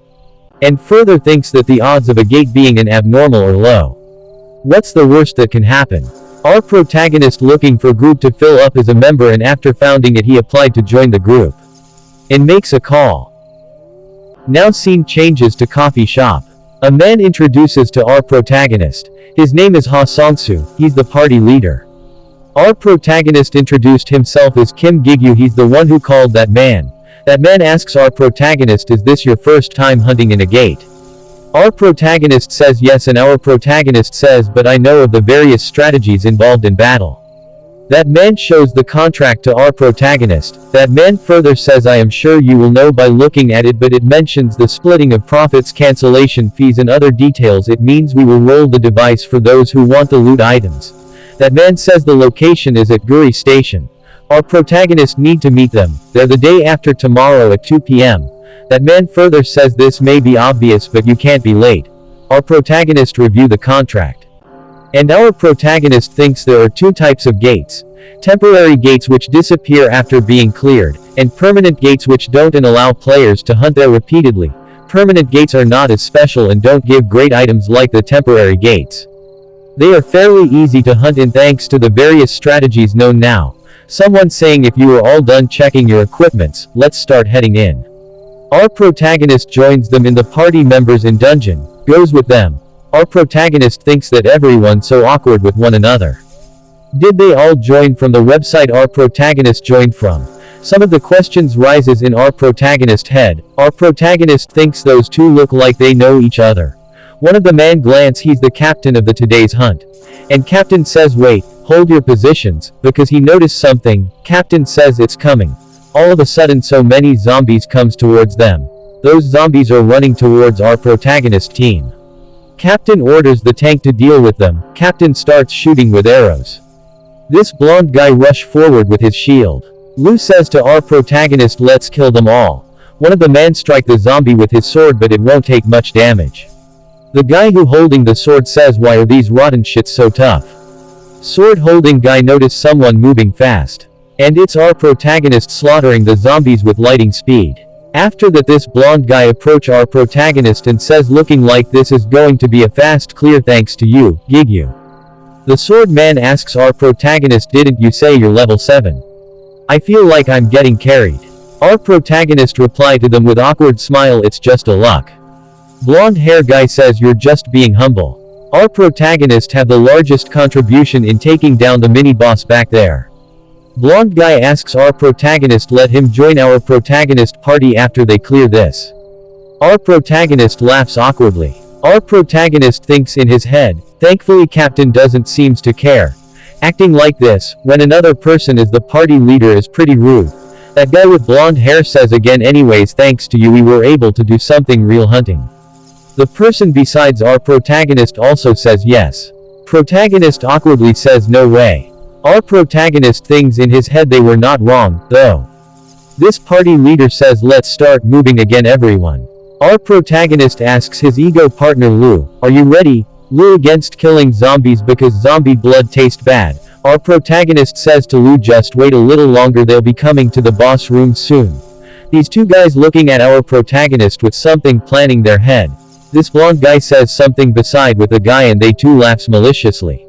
And further thinks that the odds of a gate being an abnormal are low. What's the worst that can happen? Our protagonist looking for group to fill up as a member, and after founding it he applied to join the group. And makes a call. Now scene changes to coffee shop. A man introduces to our protagonist. His name is Ha Songsu, he's the party leader. Our protagonist introduced himself as Kim Gigyu, he's the one who called that man. That man asks our protagonist, is this your first time hunting in a gate? Our protagonist says yes, and our protagonist says but I know of the various strategies involved in battle. That man shows the contract to our protagonist. That man further says I am sure you will know by looking at it, but it mentions the splitting of profits, cancellation fees and other details. It means we will roll the device for those who want the loot items. That man says the location is at Guri Station. Our protagonist need to meet them. They're the day after tomorrow at 2 p.m. That man further says this may be obvious but you can't be late. Our protagonist review the contract. And our protagonist thinks there are 2 types of gates. Temporary gates which disappear after being cleared, and permanent gates which don't and allow players to hunt there repeatedly. Permanent gates are not as special and don't give great items like the temporary gates. They are fairly easy to hunt in thanks to the various strategies known now. Someone saying if you are all done checking your equipments, let's start heading in. Our protagonist joins them in the party members in dungeon, goes with them. Our protagonist thinks that everyone so awkward with one another. Did they all join from the website our protagonist joined from? Some of the questions rises in our protagonist head. Our protagonist thinks those 2 look like they know each other. One of the man glance, he's the captain of the today's hunt. And captain says wait, hold your positions, because he noticed something. Captain says it's coming. All of a sudden so many zombies comes towards them. Those zombies are running towards our protagonist team. Captain orders the tank to deal with them. Captain starts shooting with arrows. This blonde guy rush forward with his shield. Lu says to our protagonist let's kill them all. One of the men strike the zombie with his sword but it won't take much damage. The guy who holding the sword says why are these rotten shits so tough? Sword holding guy notice someone moving fast. And it's our protagonist slaughtering the zombies with lightning speed. After that this blonde guy approach our protagonist and says looking like this is going to be a fast clear thanks to you, Gigyu. The sword man asks our protagonist didn't you say you're level 7? I feel like I'm getting carried. Our protagonist reply to them with awkward smile it's just a luck. Blonde hair guy says you're just being humble. Our protagonist have the largest contribution in taking down the mini boss back there. Blonde guy asks our protagonist let him join our protagonist party after they clear this. Our protagonist laughs awkwardly. Our protagonist thinks in his head, thankfully captain doesn't seems to care. Acting like this, when another person is the party leader is pretty rude. That guy with blonde hair says again anyways thanks to you we were able to do something real hunting. The person besides our protagonist also says yes. Protagonist awkwardly says no way. Our protagonist thinks in his head they were not wrong, though. This party leader says let's start moving again everyone. Our protagonist asks his ego partner Lu, are you ready? Lu against killing zombies because zombie blood tastes bad. Our protagonist says to Lu just wait a little longer they'll be coming to the boss room soon. These two guys looking at our protagonist with something planning their head. This blonde guy says something beside with the guy and they too laughs maliciously.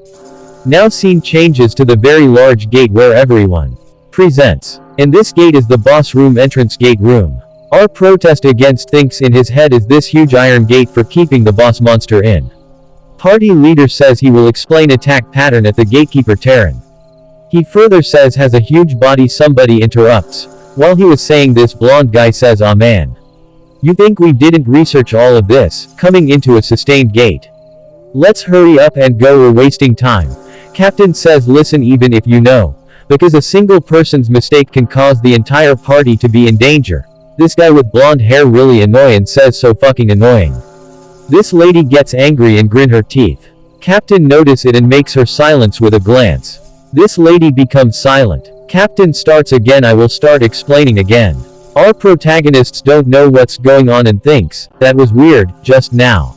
Now scene changes to the very large gate where everyone presents. And this gate is the boss room entrance gate room. Our protest against thinks in his head is this huge iron gate for keeping the boss monster in. Party leader says he will explain attack pattern at the gatekeeper Terran. He further says has a huge body. Somebody interrupts. While he was saying this, blonde guy says, "Aw man. You think we didn't research all of this, coming into a sustained gate? Let's hurry up and go, we're wasting time." Captain says, "Listen, even if you know, because a single person's mistake can cause the entire party to be in danger." This guy with blonde hair really annoying says, "So fucking annoying." This lady gets angry and grin her teeth. Captain notice it and makes her silence with a glance. This lady becomes silent. Captain starts again, "I will start explaining again." Our protagonists don't know what's going on and thinks, "That was weird, just now."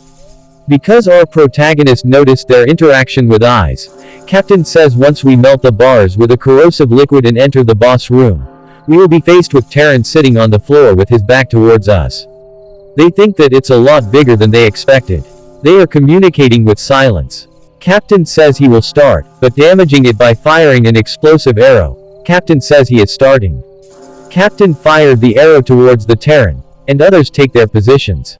Because our protagonist noticed their interaction with eyes, Captain says once we melt the bars with a corrosive liquid and enter the boss room, we will be faced with Terran sitting on the floor with his back towards us. They think that it's a lot bigger than they expected. They are communicating with silence. Captain says he will start, but damaging it by firing an explosive arrow. Captain says he is starting. Captain fired the arrow towards the Terran, and others take their positions.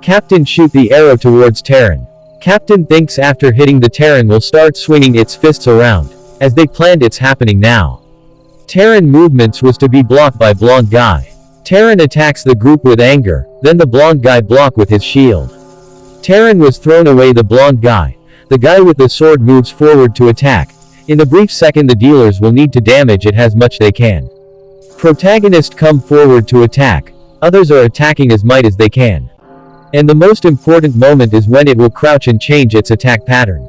Captain shoot the arrow towards Terran. Captain thinks after hitting the Terran will start swinging its fists around. As they planned, it's happening now. Terran movements was to be blocked by blonde guy. Terran attacks the group with anger, then the blonde guy block with his shield. Terran was thrown away the blonde guy. The guy with the sword moves forward to attack. In the brief second the dealers will need to damage it as much they can. Protagonist come forward to attack. Others are attacking as might as they can. And the most important moment is when it will crouch and change its attack pattern.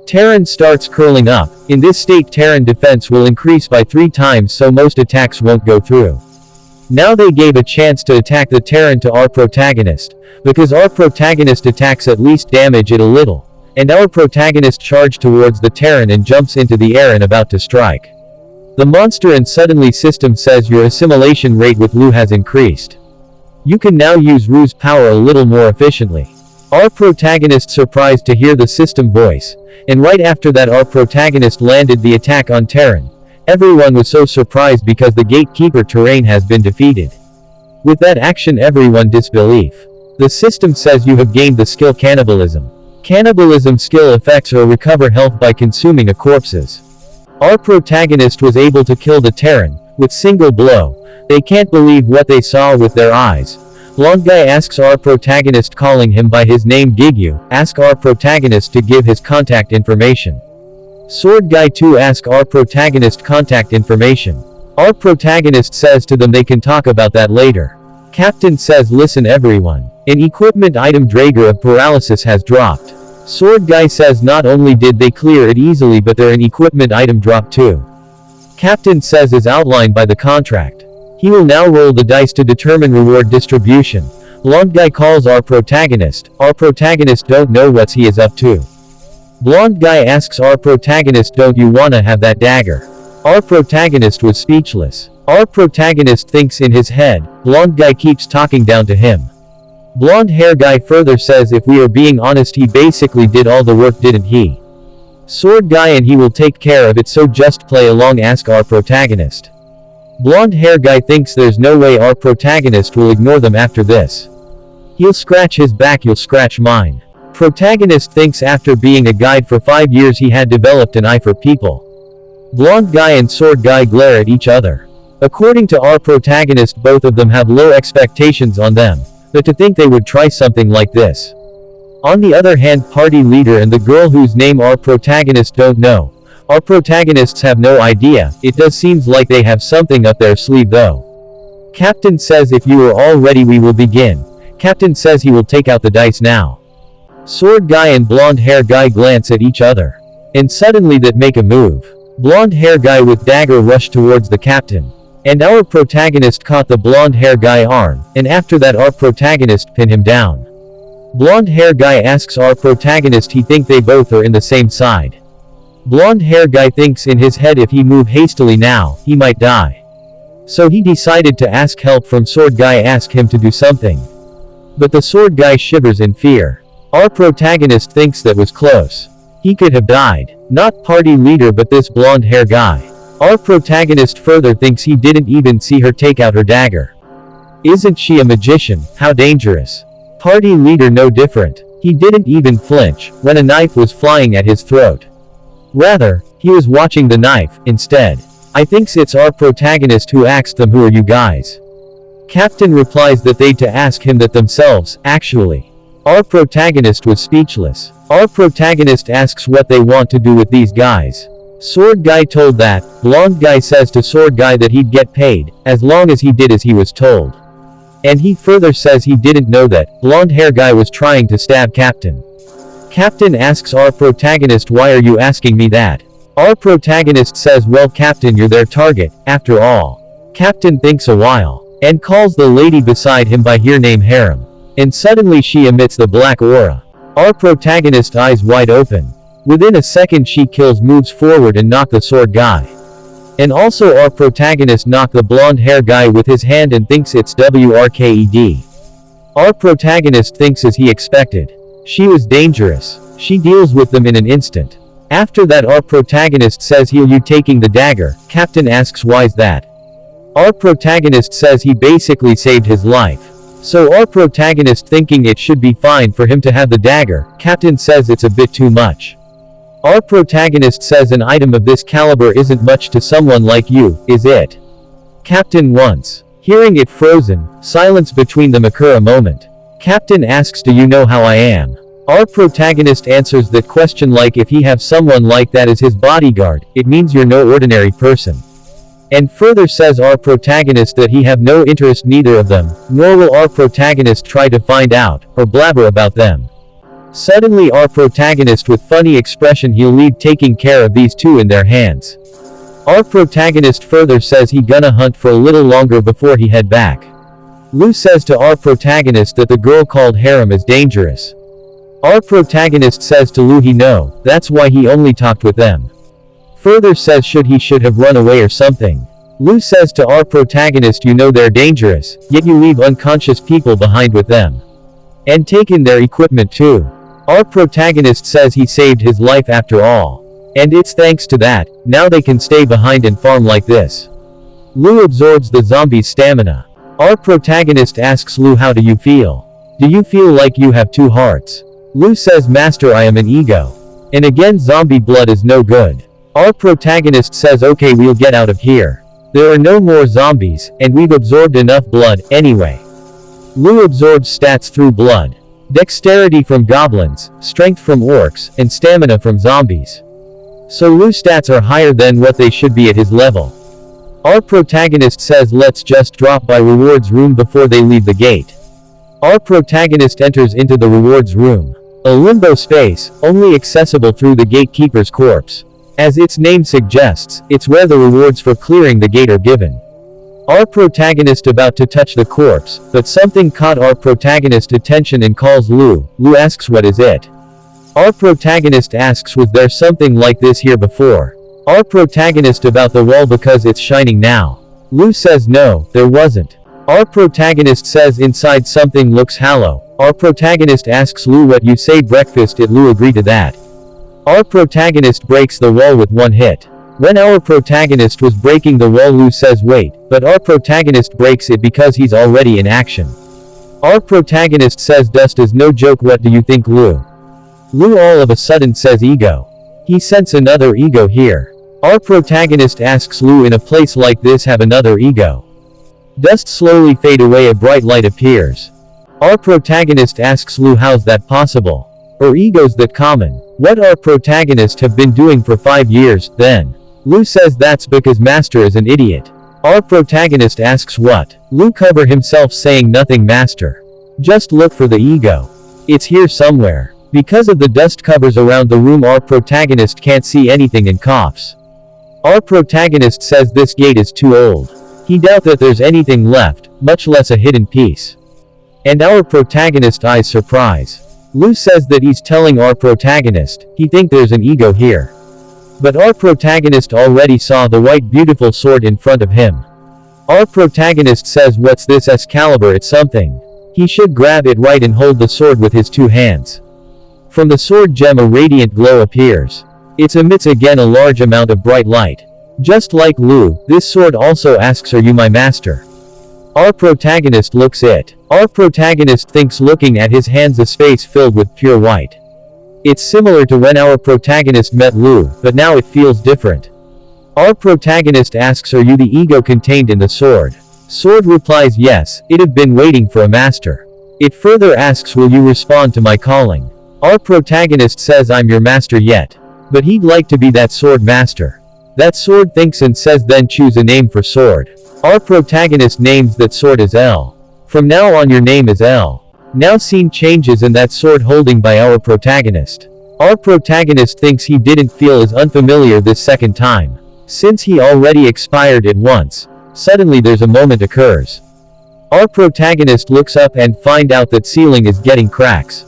Terran starts curling up. In this state Terran defense will increase by 3 times so most attacks won't go through. Now they gave a chance to attack the Terran to our protagonist, because our protagonist attacks at least damage it a little. And our protagonist charged towards the Terran and jumps into the air and about to strike. The monster and suddenly system says your assimilation rate with Lu has increased. You can now use Ru's power a little more efficiently. Our protagonist surprised to hear the system voice, and right after that our protagonist landed the attack on Terran. Everyone was so surprised because the gatekeeper terrain has been defeated. With that action everyone disbelief. The system says you have gained the skill cannibalism. Cannibalism skill affects or recover health by consuming a corpses. Our protagonist was able to kill the Terran, with single blow. They can't believe what they saw with their eyes. Blonde guy asks our protagonist, calling him by his name Gigyu, ask our protagonist to give his contact information. Sword guy too ask our protagonist contact information. Our protagonist says to them they can talk about that later. Captain says listen everyone. An equipment item Drager of paralysis has dropped. Sword guy says not only did they clear it easily but their an equipment item dropped too. Captain says as outlined by the contract. He will now roll the dice to determine reward distribution. Blonde guy calls our protagonist. Our protagonist don't know what he is up to. Blonde guy asks our protagonist, don't you wanna have that dagger? Our protagonist was speechless. Our protagonist thinks in his head. Blonde guy keeps talking down to him. Blonde hair guy further says if we are being honest he basically did all the work, didn't he? Sword guy and he will take care of it, so just play along, ask our protagonist. Blonde hair guy thinks there's no way our protagonist will ignore them after this. He'll scratch his back, you'll scratch mine. Protagonist thinks after being a guide for 5 years he had developed an eye for people. Blonde guy and sword guy glare at each other. According to our protagonist both of them have low expectations on them, but to think they would try something like this. On the other hand party leader and the girl whose name our protagonist don't know. Our protagonists have no idea. It does seems like they have something up their sleeve though. Captain says if you are all ready we will begin. Captain says he will take out the dice now. Sword guy and blonde hair guy glance at each other. And suddenly that make a move. Blonde hair guy with dagger rushed towards the captain. And our protagonist caught the blonde hair guy arm, and after that our protagonist pin him down. Blonde hair guy asks our protagonist he think they both are in the same side. Blonde hair guy thinks in his head if he move hastily now, he might die. So he decided to ask help from sword guy, ask him to do something. But the sword guy shivers in fear. Our protagonist thinks that was close. He could have died. Not party leader but this blonde hair guy. Our protagonist further thinks he didn't even see her take out her dagger. Isn't she a magician? How dangerous. Party leader no different. He didn't even flinch when a knife was flying at his throat. Rather, he was watching the knife, instead. I thinks it's our protagonist who asked them, who are you guys? Captain replies that they'd to ask him that themselves, actually. Our protagonist was speechless. Our protagonist asks what they want to do with these guys. Sword guy told that, blonde guy says to sword guy that he'd get paid, as long as he did as he was told. And he further says he didn't know that, blonde hair guy was trying to stab Captain. Captain asks our protagonist, why are you asking me that? Our protagonist says, well Captain, you're their target, after all. Captain thinks a while, and calls the lady beside him by her name Harem. And suddenly she emits the black aura. Our protagonist eyes wide open. Within a second she kills, moves forward and knock the sword guy. And also our protagonist knock the blonde hair guy with his hand and thinks it's WRKED. Our protagonist thinks as he expected. She was dangerous. She deals with them in an instant. After that our protagonist says, he'll you taking the dagger? Captain asks, why's that? Our protagonist says he basically saved his life. So our protagonist thinking it should be fine for him to have the dagger, Captain says it's a bit too much. Our protagonist says an item of this caliber isn't much to someone like you, is it? Captain once. Hearing it frozen, silence between them occur a moment. Captain asks, do you know how I am? Our protagonist answers that question like if he have someone like that as his bodyguard, it means you're no ordinary person. And further says our protagonist that he have no interest neither of them, nor will our protagonist try to find out, or blabber about them. Suddenly our protagonist with funny expression he'll leave taking care of these two in their hands. Our protagonist further says he gonna hunt for a little longer before he head back. Lu says to our protagonist that the girl called Harem is dangerous. Our protagonist says to Lu he know, that's why he only talked with them. Further says should have run away or something. Lu says to our protagonist, you know they're dangerous, yet you leave unconscious people behind with them. And taken their equipment too. Our protagonist says he saved his life after all. And it's thanks to that, now they can stay behind and farm like this. Lu absorbs the zombie's stamina. Our protagonist asks Lu, how do you feel? Do you feel like you have two hearts? Lu says, master, I am an ego. And again zombie blood is no good. Our protagonist says, okay, we'll get out of here. There are no more zombies, and we've absorbed enough blood, anyway. Lu absorbs stats through blood. Dexterity from goblins, strength from orcs, and stamina from zombies. So Lu's stats are higher than what they should be at his level. Our protagonist says let's just drop by rewards room before they leave the gate. Our protagonist enters into the rewards room. A limbo space, only accessible through the gatekeeper's corpse. As its name suggests, it's where the rewards for clearing the gate are given. Our protagonist about to touch the corpse, but something caught our protagonist's attention and calls Lu. Lu asks what is it? Our protagonist asks was there something like this here before? Our protagonist about the wall because it's shining now. Lu says no, there wasn't. Our protagonist says inside something looks hollow. Our protagonist asks Lu what you say breakfast it. Lu agree to that. Our protagonist breaks the wall with one hit. When our protagonist was breaking the wall Lu says wait, but our protagonist breaks it because he's already in action. Our protagonist says dust is no joke, what do you think Lu? Lu all of a sudden says ego. He sense another ego here. Our protagonist asks Lu in a place like this have another ego. Dust slowly fade away, a bright light appears. Our protagonist asks Lu how's that possible? Or egos that common? What our protagonist have been doing for 5 years, then? Lu says that's because master is an idiot. Our protagonist asks what? Lu cover himself saying nothing master. Just look for the ego. It's here somewhere. Because of the dust covers around the room our protagonist can't see anything and coughs. Our protagonist says this gate is too old. He doubt that there's anything left, much less a hidden piece. And our protagonist eyes surprise. Lu says that he's telling our protagonist, he think there's an ego here. But our protagonist already saw the white beautiful sword in front of him. Our protagonist says, what's this Excalibur? It's something. He should grab it right and hold the sword with his 2 hands. From the sword gem a radiant glow appears. It emits again a large amount of bright light. Just like Lu, this sword also asks, are you my master? Our protagonist looks it. Our protagonist thinks, looking at his hands, a space filled with pure white. It's similar to when our protagonist met Lu, but now it feels different. Our protagonist asks, are you the ego contained in the sword? Sword replies, yes, it have been waiting for a master. It further asks, will you respond to my calling? Our protagonist says, I'm your master yet. But he'd like to be that sword master. That sword thinks and says, then choose a name for sword. Our protagonist names that sword as L. From now on your name is L. Now scene changes and that sword holding by our protagonist. Our protagonist thinks he didn't feel as unfamiliar this second time. Since he already expired it once. Suddenly there's a moment occurs. Our protagonist looks up and find out that ceiling is getting cracks.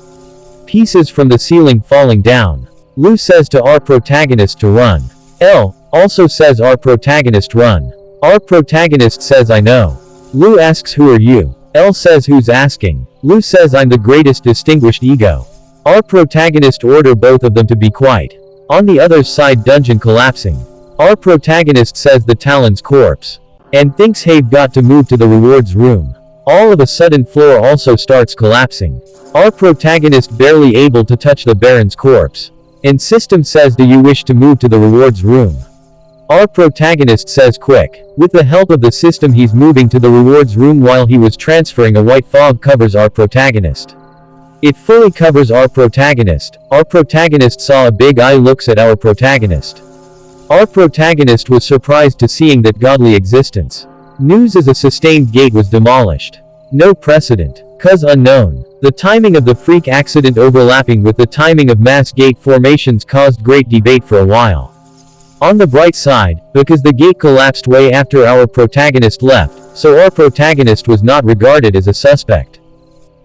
Pieces from the ceiling falling down. Lu says to our protagonist to run. L also says our protagonist run. Our protagonist says, I know. Lu asks, who are you? L says, who's asking? Lu says, I'm the greatest distinguished ego. Our protagonist order both of them to be quiet. On the other side dungeon collapsing. Our protagonist says the Talon's corpse. And thinks have got to move to the rewards room. All of a sudden floor also starts collapsing. Our protagonist barely able to touch the Baron's corpse. And system says, do you wish to move to the rewards room? Our protagonist says quick. With the help of the system he's moving to the rewards room. While he was transferring, a white fog covers our protagonist. It fully covers our protagonist. Our protagonist saw a big eye looks at our protagonist. Our protagonist was surprised to seeing that godly existence. News as a sustained gate was demolished. No precedent. Cause unknown. The timing of the freak accident overlapping with the timing of mass gate formations caused great debate for a while. On the bright side, because the gate collapsed way after our protagonist left, so our protagonist was not regarded as a suspect.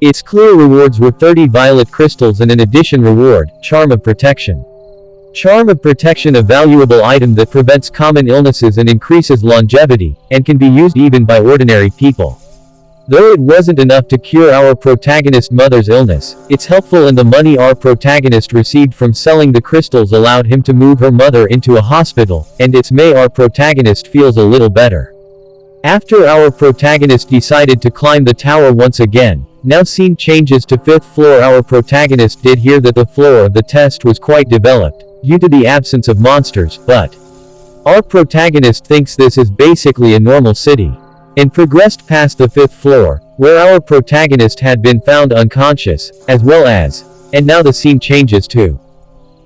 Its clear rewards were 30 violet crystals and an addition reward, Charm of Protection. Charm of Protection, a valuable item that prevents common illnesses and increases longevity, and can be used even by ordinary people. Though it wasn't enough to cure our protagonist's mother's illness, it's helpful, and the money our protagonist received from selling the crystals allowed him to move her mother into a hospital, and it's May our protagonist feels a little better. After our protagonist decided to climb the tower once again, now scene changes to 5th floor. Our protagonist did hear that the floor of the test was quite developed, due to the absence of monsters, but our protagonist thinks this is basically a normal city. And progressed past the 5th floor, where our protagonist had been found unconscious, as well as, and now the scene changes to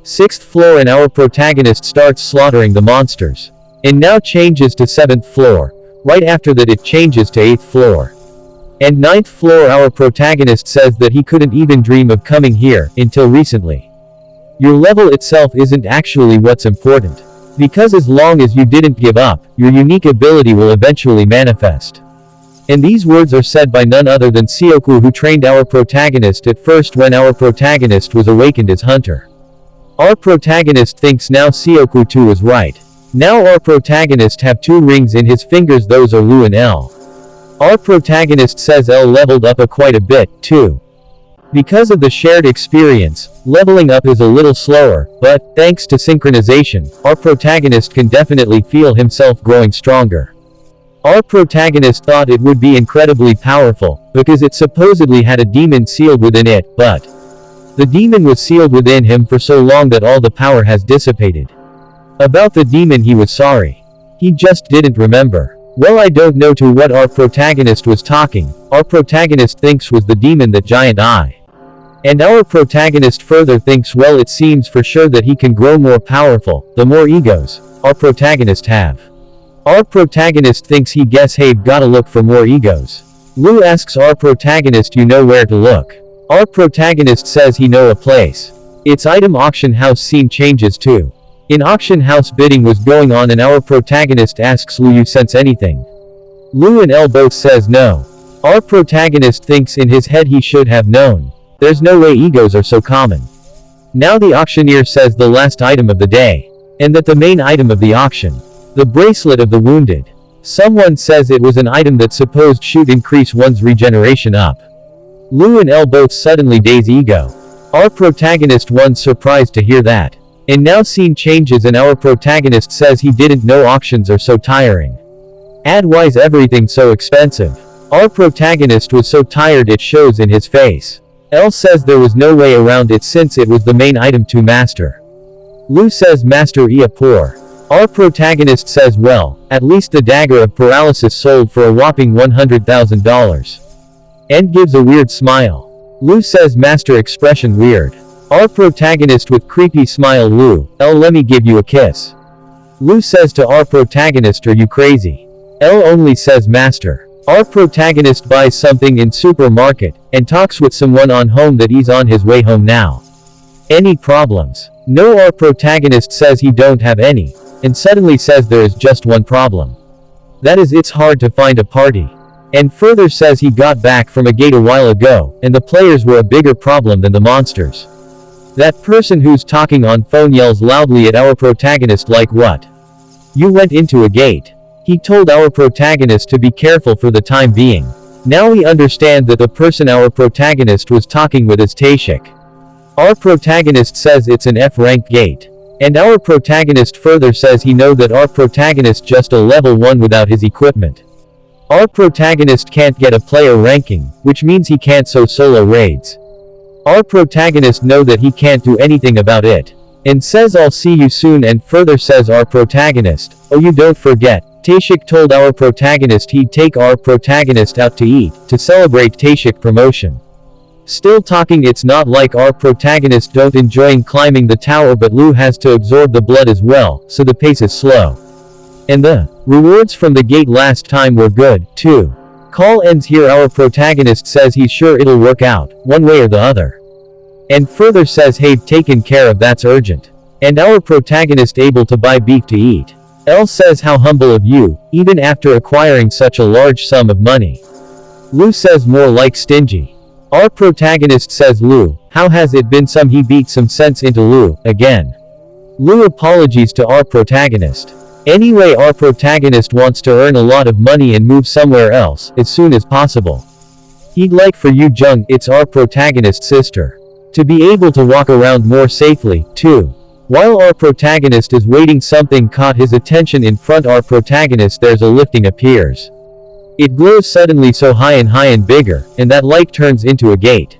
6th floor and our protagonist starts slaughtering the monsters. And now changes to 7th floor, right after that it changes to 8th floor. And 9th floor. Our protagonist says that he couldn't even dream of coming here, until recently. Your level itself isn't actually what's important. Because as long as you didn't give up, your unique ability will eventually manifest. And these words are said by none other than Sioku, who trained our protagonist at first when our protagonist was awakened as hunter. Our protagonist thinks now Sioku too was right. Now our protagonist have 2 rings in his fingers, those are Lu and L. Our protagonist says L leveled up quite a bit, too. Because of the shared experience, leveling up is a little slower, but, thanks to synchronization, our protagonist can definitely feel himself growing stronger. Our protagonist thought it would be incredibly powerful, because it supposedly had a demon sealed within it, but the demon was sealed within him for so long that all the power has dissipated. About the demon he was sorry. He just didn't remember. Well, I don't know to what our protagonist was talking. Our protagonist thinks was the demon that giant eye. And our protagonist further thinks, well, it seems for sure that he can grow more powerful, the more egos our protagonist have. Our protagonist thinks he guess have gotta look for more egos. Lu asks our protagonist, you know where to look? Our protagonist says he know a place. It's item auction house. Scene changes too. In auction house bidding was going on and our protagonist asks Lu, you sense anything? Lu and L both says no. Our protagonist thinks in his head he should have known. There's no way egos are so common. Now the auctioneer says the last item of the day. And that the main item of the auction. The bracelet of the wounded. Someone says it was an item that supposed should increase one's regeneration up. Lu and L both suddenly daze ego. Our protagonist one's surprised to hear that. And now scene changes and our protagonist says he didn't know auctions are so tiring. Why's everything so expensive? Our protagonist was so tired it shows in his face. L says there was no way around it since it was the main item to master. Lu says master ia poor. Our protagonist says well, at least the dagger of paralysis sold for a whopping $100,000. And gives a weird smile. Lu says master expression weird. Our protagonist with creepy smile Lu, L let me give you a kiss. Lu says to our protagonist are you crazy? L only says master. Our protagonist buys something in supermarket, and talks with someone on home that he's on his way home now. Any problems? No, our protagonist says he don't have any, and suddenly says there is just one problem. That is it's hard to find a party. And further says he got back from a gate a while ago, and the players were a bigger problem than the monsters. That person who's talking on phone yells loudly at our protagonist like what? You went into a gate. He told our protagonist to be careful for the time being. Now we understand that the person our protagonist was talking with is Taeshik. Our protagonist says it's an F-rank gate. And our protagonist further says he know that our protagonist just a level 1 without his equipment. Our protagonist can't get a player ranking, which means he can't solo raids. Our protagonist know that he can't do anything about it. And says I'll see you soon and further says our protagonist, oh you don't forget, Taeshik told our protagonist he'd take our protagonist out to eat, to celebrate Taeshik promotion. Still talking it's not like our protagonist don't enjoying climbing the tower but Lu has to absorb the blood as well, so the pace is slow. And the rewards from the gate last time were good, too. Call ends here our protagonist says he's sure it'll work out, one way or the other. And further says hey taken care of that's urgent. And our protagonist able to buy beef to eat. L says how humble of you, even after acquiring such a large sum of money. Lu says more like stingy. Our protagonist says Lu, how has it been some he beat some sense into Lu, again. Lu apologies to our protagonist. Anyway our protagonist wants to earn a lot of money and move somewhere else, as soon as possible. He'd like for Yu Jung, it's our protagonist's sister, to be able to walk around more safely, too. While our protagonist is waiting something caught his attention in front our protagonist there's a lifting appears. It glows suddenly so high and bigger, and that light turns into a gate.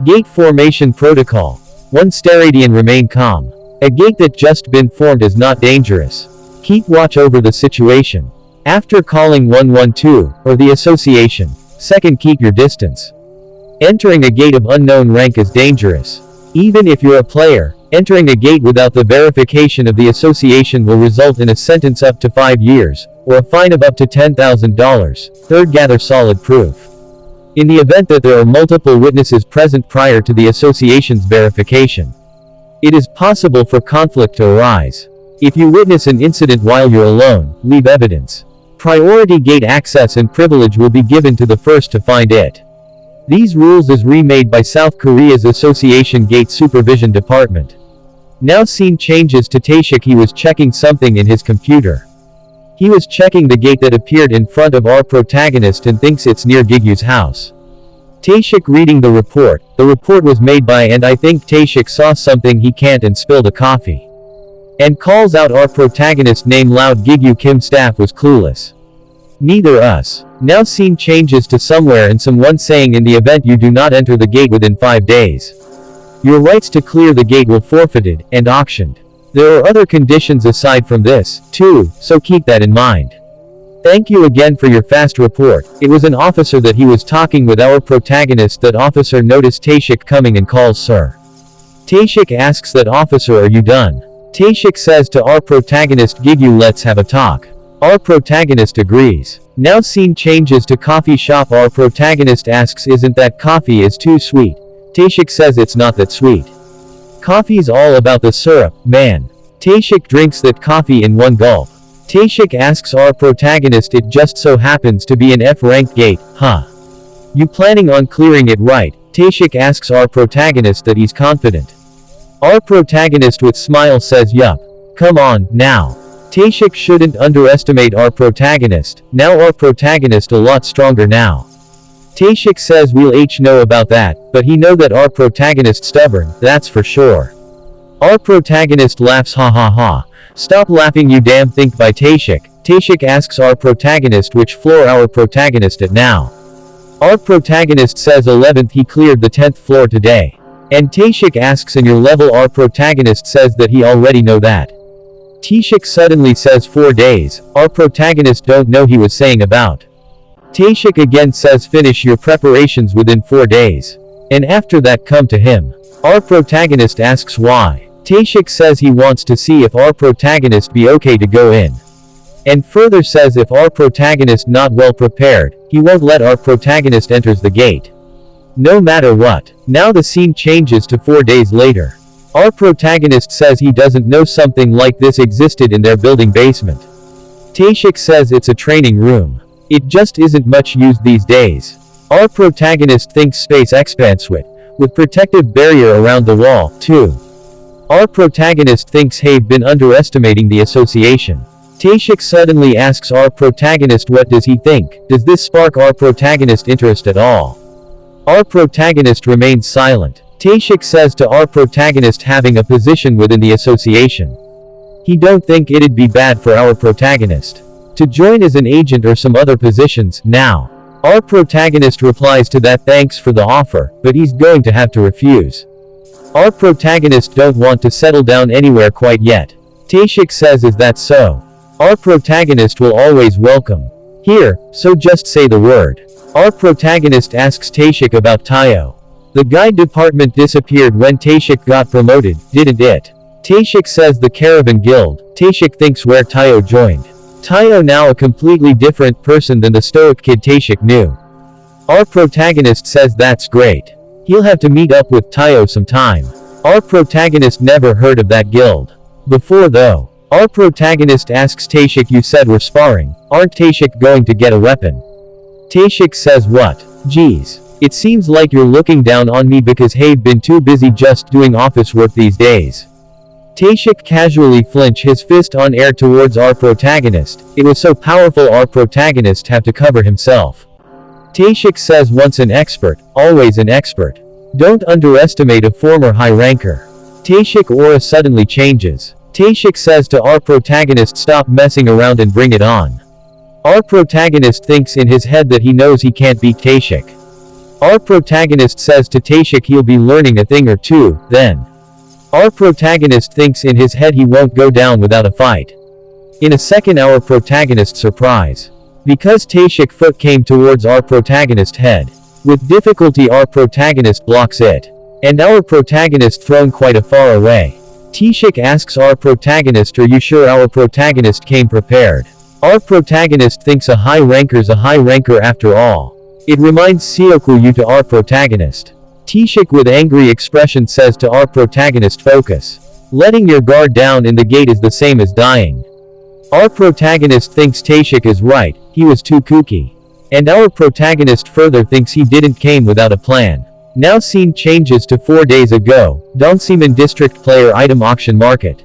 Gate formation protocol. 1 Steradian remain calm. A gate that just been formed is not dangerous. Keep watch over the situation. After calling 112, or the association. 2nd keep your distance. Entering a gate of unknown rank is dangerous. Even if you're a player, entering a gate without the verification of the association will result in a sentence up to 5 years, or a fine of up to $10,000. 3rd gather solid proof. In the event that there are multiple witnesses present prior to the association's verification, it is possible for conflict to arise. If you witness an incident while you're alone, leave evidence. Priority gate access and privilege will be given to the first to find it. These rules is remade by South Korea's Association Gate Supervision Department. Now scene changes to Taeshik. He was checking something in his computer. He was checking the gate that appeared in front of our protagonist and thinks it's near Gigyu's house. Taeshik reading the report was made by and I think Taeshik saw something he can't and spilled a coffee. And calls out our protagonist name loud. Gigyu Kim staff was clueless. Neither us. Now scene changes to somewhere and someone saying in the event you do not enter the gate within 5 days, your rights to clear the gate will forfeited, and auctioned. There are other conditions aside from this, too, so keep that in mind. Thank you again for your fast report. It was an officer that he was talking with our protagonist. That officer noticed Taeshik coming and calls sir. Taeshik asks that officer are you done? Taeshik says to our protagonist Gigyu let's have a talk. Our protagonist agrees. Now scene changes to coffee shop. Our protagonist asks isn't that coffee is too sweet? Taeshik says it's not that sweet. Coffee's all about the syrup, man. Taeshik drinks that coffee in one gulp. Taeshik asks our protagonist it just so happens to be an F-rank gate, huh? You planning on clearing it right? Taeshik asks our protagonist that he's confident. Our protagonist with smile says yup. Come on, now. Taeshik shouldn't underestimate our protagonist, now our protagonist a lot stronger now. Taeshik says we'll know about that, but he know that our protagonist stubborn, that's for sure. Our protagonist laughs ha ha ha. Stop laughing you damn think by Taeshik. Taeshik asks our protagonist which floor our protagonist at now. Our protagonist says 11th he cleared the 10th floor today. And Taeshik asks in your level our protagonist says that he already know that. Taeshik suddenly says 4 days, our protagonist don't know he was saying about. Taeshik again says finish your preparations within 4 days. And after that come to him. Our protagonist asks why. Taeshik says he wants to see if our protagonist be okay to go in. And further says if our protagonist not well prepared, he won't let our protagonist enters the gate. No matter what. Now the scene changes to 4 days later. Our protagonist says he doesn't know something like this existed in their building basement. Taeshik says it's a training room. It just isn't much used these days. Our protagonist thinks space expansive, with protective barrier around the wall, too. Our protagonist thinks have been underestimating the association. Taeshik suddenly asks our protagonist what does he think, does this spark our protagonist interest at all? Our protagonist remains silent. Taeshik says to our protagonist having a position within the association. He don't think it'd be bad for our protagonist to join as an agent or some other positions, now. Our protagonist replies to that thanks for the offer, but he's going to have to refuse. Our protagonist don't want to settle down anywhere quite yet. Taeshik says is that so? Our protagonist will always welcome. Here, so just say the word. Our protagonist asks Taeshik about Tayo. The guide department disappeared when Taeshik got promoted, didn't it? Taeshik says the Caravan Guild. Taeshik thinks where Tayo joined. Tayo now a completely different person than the stoic kid Taeshik knew. Our protagonist says that's great. He'll have to meet up with Tayo sometime. Our protagonist never heard of that guild before though. Our protagonist asks Taeshik you said we're sparring, aren't Taeshik going to get a weapon? Taeshik says what? Geez. It seems like you're looking down on me because have been too busy just doing office work these days. Taeshik casually flinch his fist on air towards our protagonist. It was so powerful our protagonist have to cover himself. Taeshik says once an expert, always an expert. Don't underestimate a former high ranker. Taeshik aura suddenly changes. Taeshik says to our protagonist stop messing around and bring it on. Our protagonist thinks in his head that he knows he can't beat Taeshik. Our protagonist says to Taeshik he'll be learning a thing or two, then. Our protagonist thinks in his head he won't go down without a fight. In a second our protagonist surprise. Because Taeshik foot came towards our protagonist head. With difficulty our protagonist blocks it. And our protagonist thrown quite a far away. Taeshik asks our protagonist are you sure our protagonist came prepared? Our protagonist thinks a high ranker's a high ranker after all. It reminds Seoku to our protagonist. Taeshik with angry expression says to our protagonist focus. Letting your guard down in the gate is the same as dying. Our protagonist thinks Taeshik is right, he was too kooky. And our protagonist further thinks he didn't came without a plan. Now scene changes to 4 days ago, Dongseeman District Player Item Auction Market.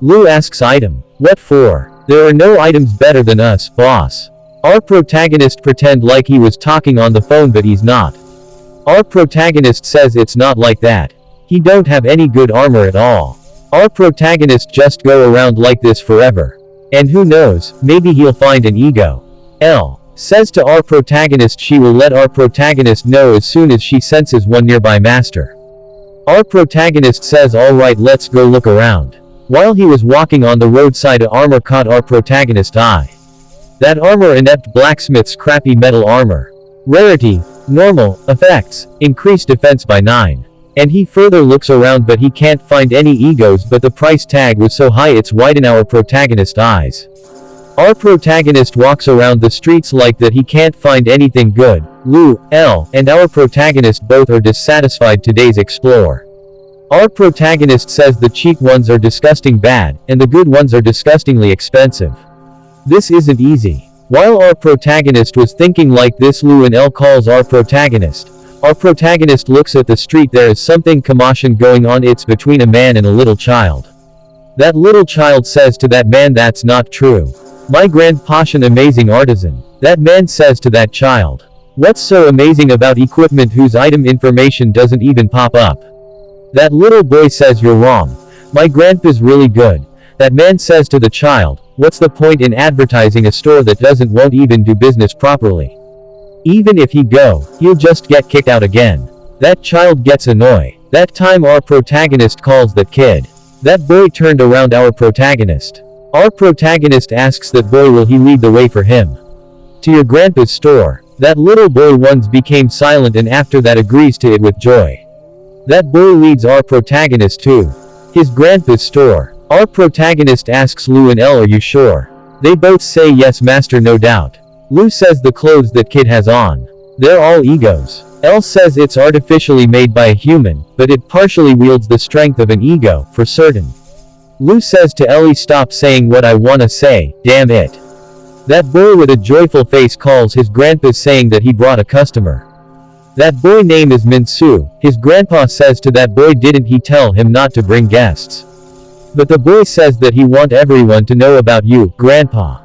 Lu asks item, what for? There are no items better than us, boss. Our protagonist pretend like he was talking on the phone but he's not. Our protagonist says it's not like that. He don't have any good armor at all. Our protagonist just go around like this forever. And who knows, maybe he'll find an ego. L. Says to our protagonist she will let our protagonist know as soon as she senses one nearby master. Our protagonist says alright let's go look around. While he was walking on the roadside a armor caught our protagonist's eye. That armor inept blacksmith's crappy metal armor. Rarity, normal, effects, increased defense by 9. And he further looks around but he can't find any egos but the price tag was so high it's widen our protagonist's eyes. Our protagonist walks around the streets like that he can't find anything good. Lu, L, and our protagonist both are dissatisfied today's explore. Our protagonist says the cheap ones are disgusting bad, and the good ones are disgustingly expensive. This isn't easy. While our protagonist was thinking like this Lu and L calls our protagonist. Our protagonist looks at the street there is something commotion going on it's between a man and a little child. That little child says to that man, that's not true. My grandpa's an amazing artisan. That man says to that child. What's so amazing about equipment whose item information doesn't even pop up? That little boy says, you're wrong. My grandpa's really good. That man says to the child, what's the point in advertising a store that won't even do business properly? Even if he go, he'll just get kicked out again. That child gets annoyed. That time our protagonist calls that kid. That boy turned around our protagonist. Our protagonist asks that boy, will he lead the way for him to your grandpa's store? That little boy once became silent and after that agrees to it with joy. That boy leads our protagonist to his grandpa's store. Our protagonist asks Lu and Elle, are you sure? They both say yes master, no doubt. Lu says the clothes that kid has on, they're all egos. Elle says it's artificially made by a human, but it partially wields the strength of an ego, for certain. Lu says to Ellie, stop saying what I wanna say, damn it. That boy with a joyful face calls his grandpa saying that he brought a customer. That boy name is Minsu. His grandpa says to that boy, didn't he tell him not to bring guests? But the boy says that he want everyone to know about you, grandpa.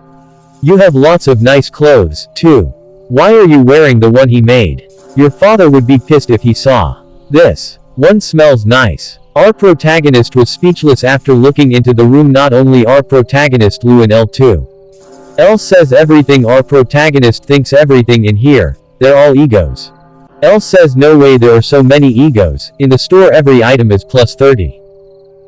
You have lots of nice clothes, too. Why are you wearing the one he made? Your father would be pissed if he saw this. One smells nice. Our protagonist was speechless after looking into the room. Not only our protagonist, Lu and Elle too. Elle says everything. Our protagonist thinks everything in here, they're all egos. Elle says no way, there are so many egos. In the store every item is plus 30.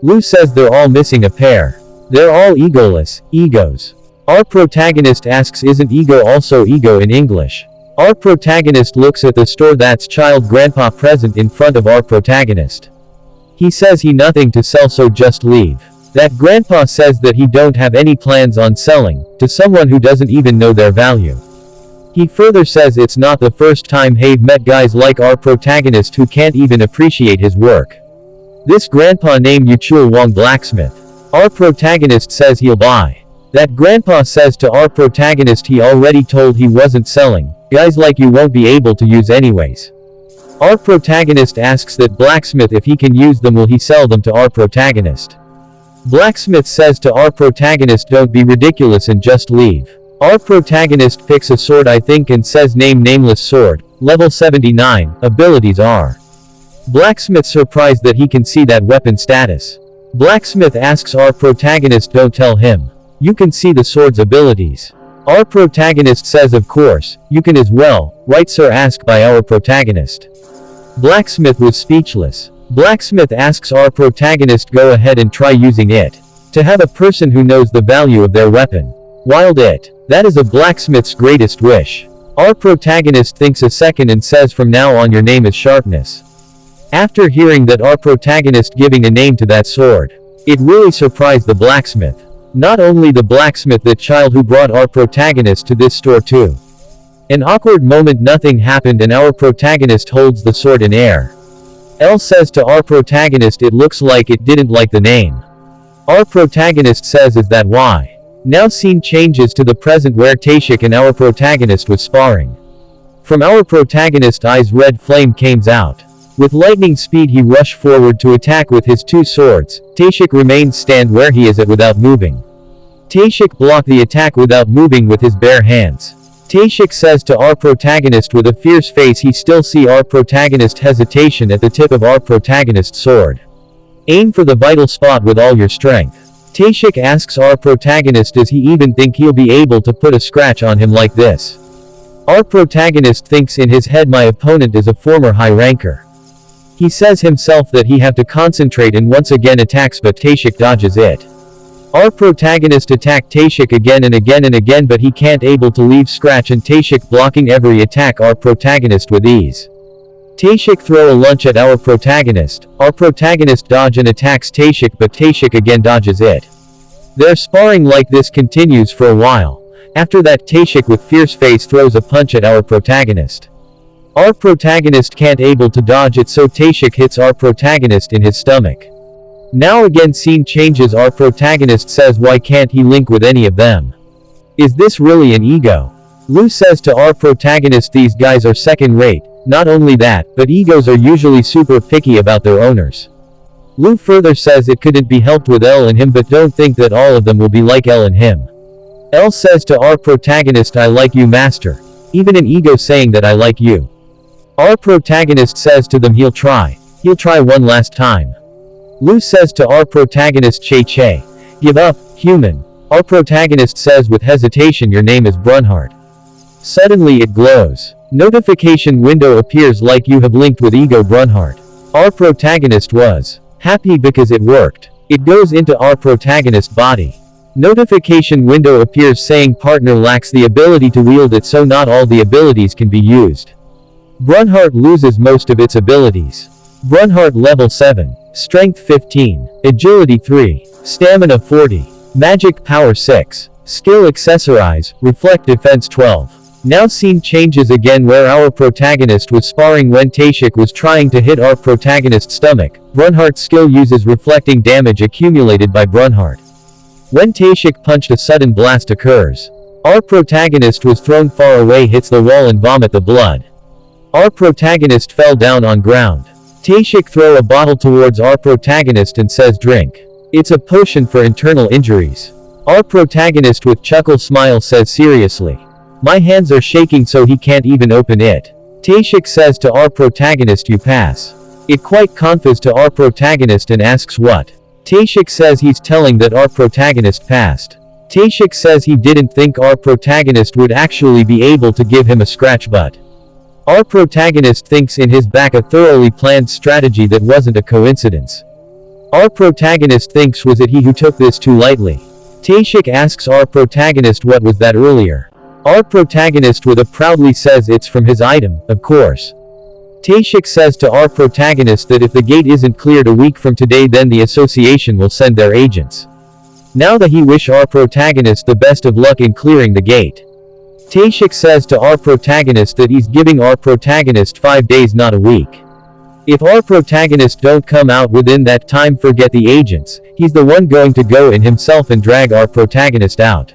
Lu says they're all missing a pair. They're all egoless, egos. Our protagonist asks, isn't ego also ego in English? Our protagonist looks at the store. That's child grandpa present in front of our protagonist. He says he nothing to sell, so just leave. That grandpa says that he don't have any plans on selling to someone who doesn't even know their value. He further says it's not the first time he've met guys like our protagonist who can't even appreciate his work. This grandpa named Yuchul Wong blacksmith. Our protagonist says he'll buy. That grandpa says to our protagonist he already told he wasn't selling. Guys like you won't be able to use anyways. Our protagonist asks that blacksmith if he can use them, will he sell them to our protagonist? Blacksmith says to our protagonist, don't be ridiculous and just leave. Our protagonist picks a sword, I think, and says name nameless sword, level 79, abilities are. Blacksmith surprised that he can see that weapon status. Blacksmith asks our protagonist, don't tell him. You can see the sword's abilities. Our protagonist says of course, you can as well, right sir, asked by our protagonist. Blacksmith was speechless. Blacksmith asks our protagonist, go ahead and try using it. To have a person who knows the value of their weapon. Wield it. That is a blacksmith's greatest wish. Our protagonist thinks a second and says, from now on your name is Sharpness. After hearing that our protagonist giving a name to that sword, it really surprised the blacksmith. Not only the blacksmith, the child who brought our protagonist to this store too. An awkward moment, nothing happened, and our protagonist holds the sword in air. Elle says to our protagonist, it looks like it didn't like the name. Our protagonist says, is that why? Now scene changes to the present where Taeshik and our protagonist was sparring. From our protagonist's eyes red flame comes out. With lightning speed he rushed forward to attack with his two swords. Taeshik remains stand where he is at without moving. Taeshik blocked the attack without moving with his bare hands. Taeshik says to our protagonist with a fierce face, he still see our protagonist hesitation at the tip of our protagonist's sword. Aim for the vital spot with all your strength. Taeshik asks our protagonist, does he even think he'll be able to put a scratch on him like this? Our protagonist thinks in his head, my opponent is a former high ranker. He says himself that he have to concentrate and once again attacks, but Taeshik dodges it. Our protagonist attack Taeshik again and again and again, but he can't able to leave scratch, and Taeshik blocking every attack our protagonist with ease. Taeshik throw a lunge at our protagonist. Our protagonist dodge and attacks Taeshik, but Taeshik again dodges it. Their sparring like this continues for a while. After that Taeshik with fierce face throws a punch at our protagonist. Our protagonist can't able to dodge it, so Taeshik hits our protagonist in his stomach. Now again scene changes, our protagonist says why can't he link with any of them? Is this really an ego? Lu says to our protagonist, these guys are second rate. Not only that, but egos are usually super picky about their owners. Lu further says it couldn't be helped with L and him, but don't think that all of them will be like L and him. L says to our protagonist, I like you master. Even an ego saying that I like you. Our protagonist says to them he'll try one last time. Lu says to our protagonist, Che, give up, human. Our protagonist says with hesitation, your name is Brunhard. Suddenly it glows. Notification window appears like you have linked with ego Brunhard. Our protagonist was happy because it worked. It goes into our protagonist body. Notification window appears saying partner lacks the ability to wield it, so not all the abilities can be used. Brunhard loses most of its abilities. Brunhard level 7. Strength 15. Agility 3. Stamina 40. Magic power 6. Skill accessorize, reflect defense 12. Now scene changes again where our protagonist was sparring when Taeshik was trying to hit our protagonist's stomach. Brunhard's skill uses reflecting damage accumulated by Brunhard. When Taeshik punched, a sudden blast occurs. Our protagonist was thrown far away, hits the wall and vomit the blood. Our protagonist fell down on ground. Taeshik throw a bottle towards our protagonist and says drink. It's a potion for internal injuries. Our protagonist with chuckle smile says seriously. My hands are shaking so he can't even open it. Taeshik says to our protagonist you pass. It quite confused to our protagonist and asks what. Taeshik says he's telling that our protagonist passed. Taeshik says he didn't think our protagonist would actually be able to give him a scratch, but our protagonist thinks in his back a thoroughly planned strategy that wasn't a coincidence. Our protagonist thinks was it he who took this too lightly. Taeshik asks our protagonist what was that earlier. Our protagonist with a proudly says it's from his item, of course. Taeshik says to our protagonist that if the gate isn't cleared a week from today then the association will send their agents. Now that he wish our protagonist the best of luck in clearing the gate. Taeshik says to our protagonist that he's giving our protagonist 5 days, not a week. If our protagonist don't come out within that time, forget the agents, he's the one going to go in himself and drag our protagonist out.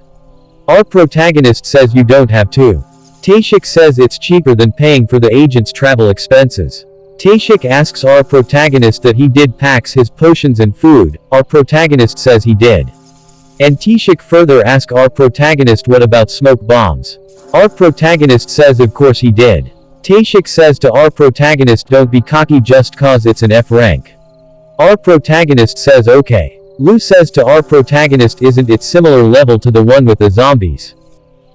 Our protagonist says you don't have to. Taeshik says it's cheaper than paying for the agent's travel expenses. Taeshik asks our protagonist that he did packs his potions and food. Our protagonist says he did. And Taeshik further asks our protagonist what about smoke bombs. Our protagonist says of course he did. Taeshik says to our protagonist don't be cocky just cause it's an F rank. Our protagonist says okay. Lu says to our protagonist isn't it similar level to the one with the zombies?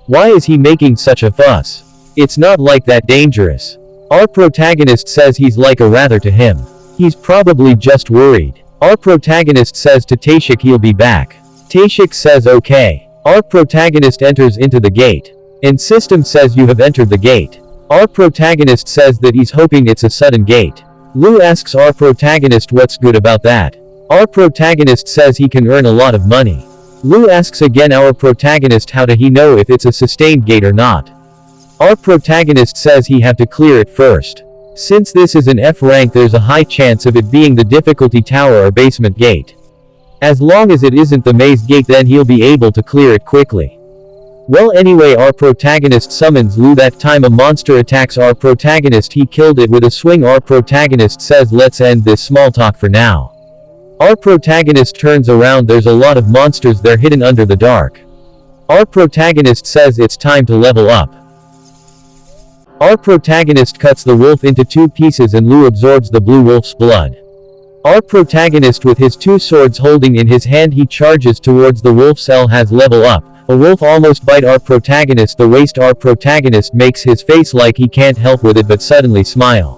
Why is he making such a fuss? It's not like that dangerous. Our protagonist says he's like a rather to him. He's probably just worried. Our protagonist says to Taeshik he'll be back. Taeshik says okay. Our protagonist enters into the gate. And system says you have entered the gate. Our protagonist says that he's hoping it's a sudden gate. Lu asks our protagonist what's good about that. Our protagonist says he can earn a lot of money. Lu asks again our protagonist how do he know if it's a sustained gate or not. Our protagonist says he have to clear it first. Since this is an F rank there's a high chance of it being the difficulty tower or basement gate. As long as it isn't the maze gate then he'll be able to clear it quickly. Well anyway our protagonist summons Lu. That time a monster attacks our protagonist, he killed it with a swing. Our protagonist says let's end this small talk for now. Our protagonist turns around, there's a lot of monsters there hidden under the dark. Our protagonist says it's time to level up. Our protagonist cuts the wolf into 2 pieces and Lu absorbs the blue wolf's blood. Our protagonist with his 2 swords holding in his hand he charges towards the wolf's L has level up. A wolf almost bite our protagonist the waist. Our protagonist makes his face like he can't help with it but suddenly smile.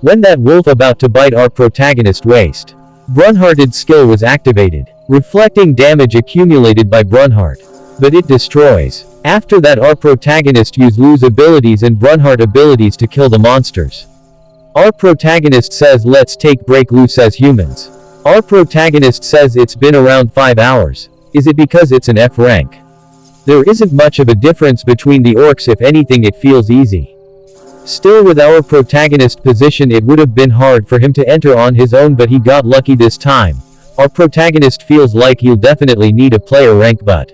When that wolf about to bite our protagonist waist. Brunhard's skill was activated, reflecting damage accumulated by Brunhard. But it destroys. After that our protagonist used Lu's abilities and Brunhard abilities to kill the monsters. Our protagonist says let's take break. Lu says humans. Our protagonist says it's been around 5 hours. Is it because it's an F rank? There isn't much of a difference between the orcs, if anything it feels easy. Still with our protagonist position it would have been hard for him to enter on his own but he got lucky this time. Our protagonist feels like he'll definitely need a player rank, but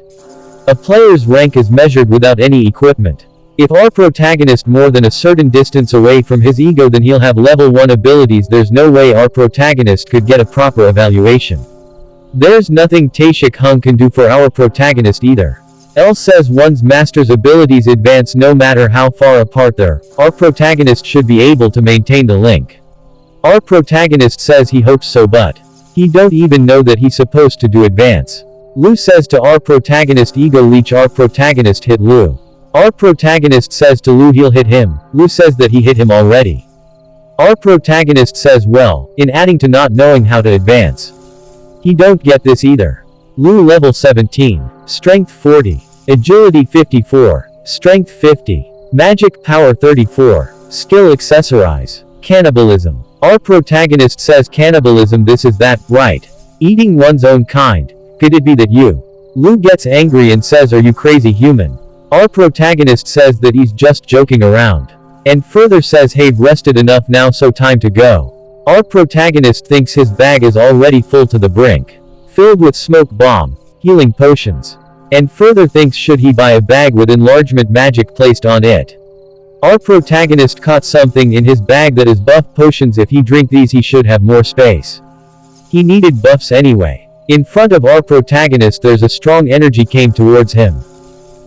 a player's rank is measured without any equipment. If our protagonist more than a certain distance away from his ego, then he'll have level 1 abilities. There's no way our protagonist could get a proper evaluation. There's nothing Taeshik Hung can do for our protagonist either. L says one's master's abilities advance no matter how far apart they're. Our protagonist should be able to maintain the link. Our protagonist says he hopes so, but he don't even know that he's supposed to do advance. Lu says to our protagonist, ego leech. Our protagonist hit Lu. Our protagonist says to Lu he'll hit him. Lu says that he hit him already. Our protagonist says, well, in adding to not knowing how to advance, he don't get this either. Lu level 17. Strength 40. Agility 54. Strength 50. Magic power 34. Skill accessorize. Cannibalism. Our protagonist says cannibalism, this is that, right? Eating one's own kind. Could it be that you? Lu gets angry and says, are you crazy human? Our protagonist says that he's just joking around. And further says, hey, rested enough now, so time to go. Our protagonist thinks his bag is already full to the brink, filled with smoke bomb, healing potions. And further thinks should he buy a bag with enlargement magic placed on it. Our protagonist caught something in his bag that is buff potions. If he drink these he should have more space. He needed buffs anyway. In front of our protagonist there's a strong energy came towards him.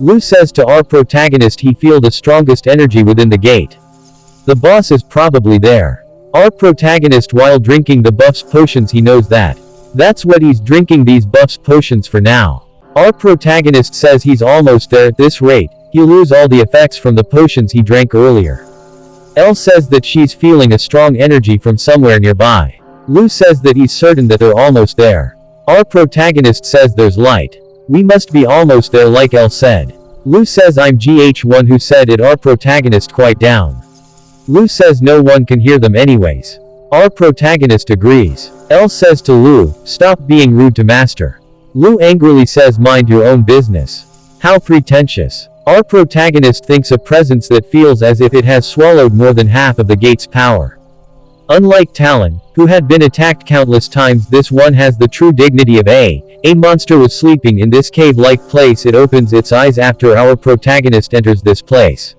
Lu says to our protagonist he feel the strongest energy within the gate. The boss is probably there. Our protagonist, while drinking the buffs potions, he knows that. That's what he's drinking, these buffs potions for now. Our protagonist says he's almost there. At this rate, he'll lose all the effects from the potions he drank earlier. Elle says that she's feeling a strong energy from somewhere nearby. Lu says that he's certain that they're almost there. Our protagonist says there's light. We must be almost there, like Elle said. Lu says I'm GH1 who said it. Our protagonist quite down. Lu says no one can hear them anyways. Our protagonist agrees. Elle says to Lu, stop being rude to master. Lu angrily says mind your own business. How pretentious. Our protagonist thinks a presence that feels as if it has swallowed more than half of the gate's power. Unlike Talon, who had been attacked countless times, this one has the true dignity of a monster was sleeping in this cave-like place. It opens its eyes after our protagonist enters this place.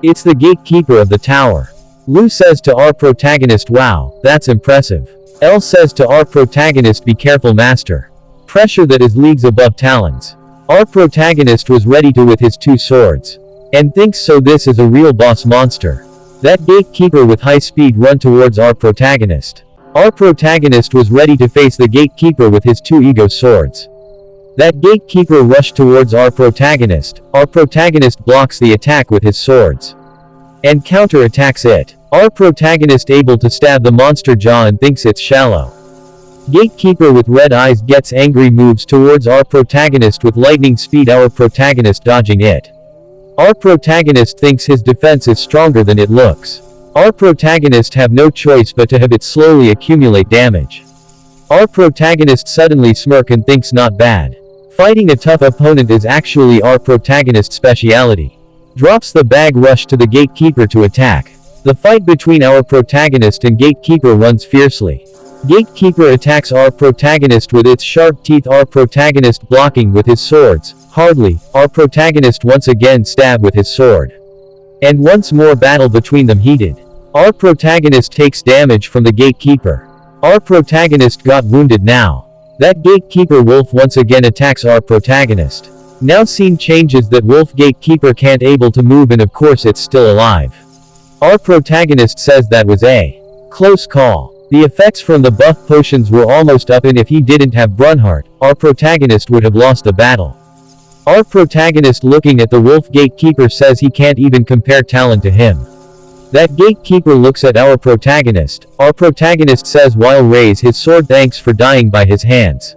It's the gatekeeper of the tower. Lu says to our protagonist, wow, that's impressive. Elle says to our protagonist, be careful master. Pressure that is leagues above Talon's. Our protagonist was ready to with his 2 swords. And thinks so this is a real boss monster. That gatekeeper with high speed run towards our protagonist. Our protagonist was ready to face the gatekeeper with his 2 ego swords. That gatekeeper rushed towards our protagonist. Our protagonist blocks the attack with his swords. And counter-attacks it. Our protagonist able to stab the monster jaw and thinks it's shallow. Gatekeeper with red eyes gets angry, moves towards our protagonist with lightning speed. Our protagonist dodging it. Our protagonist thinks his defense is stronger than it looks. Our protagonist have no choice but to have it slowly accumulate damage. Our protagonist suddenly smirk and thinks not bad. Fighting a tough opponent is actually our protagonist's speciality. Drops the bag, rush to the gatekeeper to attack. The fight between our protagonist and gatekeeper runs fiercely. Gatekeeper attacks our protagonist with its sharp teeth. Our protagonist blocking with his swords. Hardly, our protagonist once again stab with his sword. And once more battle between them heated. Our protagonist takes damage from the gatekeeper. Our protagonist got wounded now. That gatekeeper wolf once again attacks our protagonist. Now scene changes that wolf gatekeeper can't able to move, and of course it's still alive. Our protagonist says that was a close call. The effects from the buff potions were almost up, and if he didn't have Brunhart, our protagonist would have lost the battle. Our protagonist looking at the wolf gatekeeper says he can't even compare Talon to him. That gatekeeper looks at our protagonist. Our protagonist says while raise his sword, thanks for dying by his hands.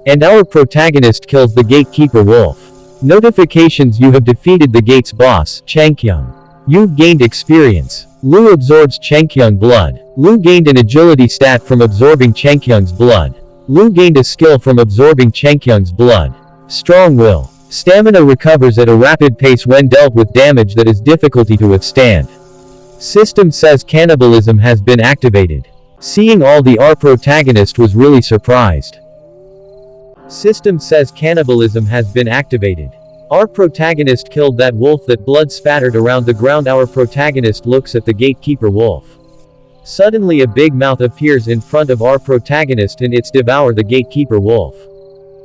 And our protagonist kills the gatekeeper wolf. Notifications: you have defeated the gate's boss, Changkyung. You've gained experience. Lu absorbs Changkyung blood. Lu gained an agility stat from absorbing Changkyung's blood. Lu gained a skill from absorbing Changkyung's blood. Strong will. Stamina recovers at a rapid pace when dealt with damage that is difficulty to withstand. System says cannibalism has been activated. Seeing all the our protagonist was really surprised. System says cannibalism has been activated. Our protagonist killed that wolf. That blood spattered around the ground. Our protagonist looks at the gatekeeper wolf. Suddenly a big mouth appears in front of our protagonist and it's devour the gatekeeper wolf.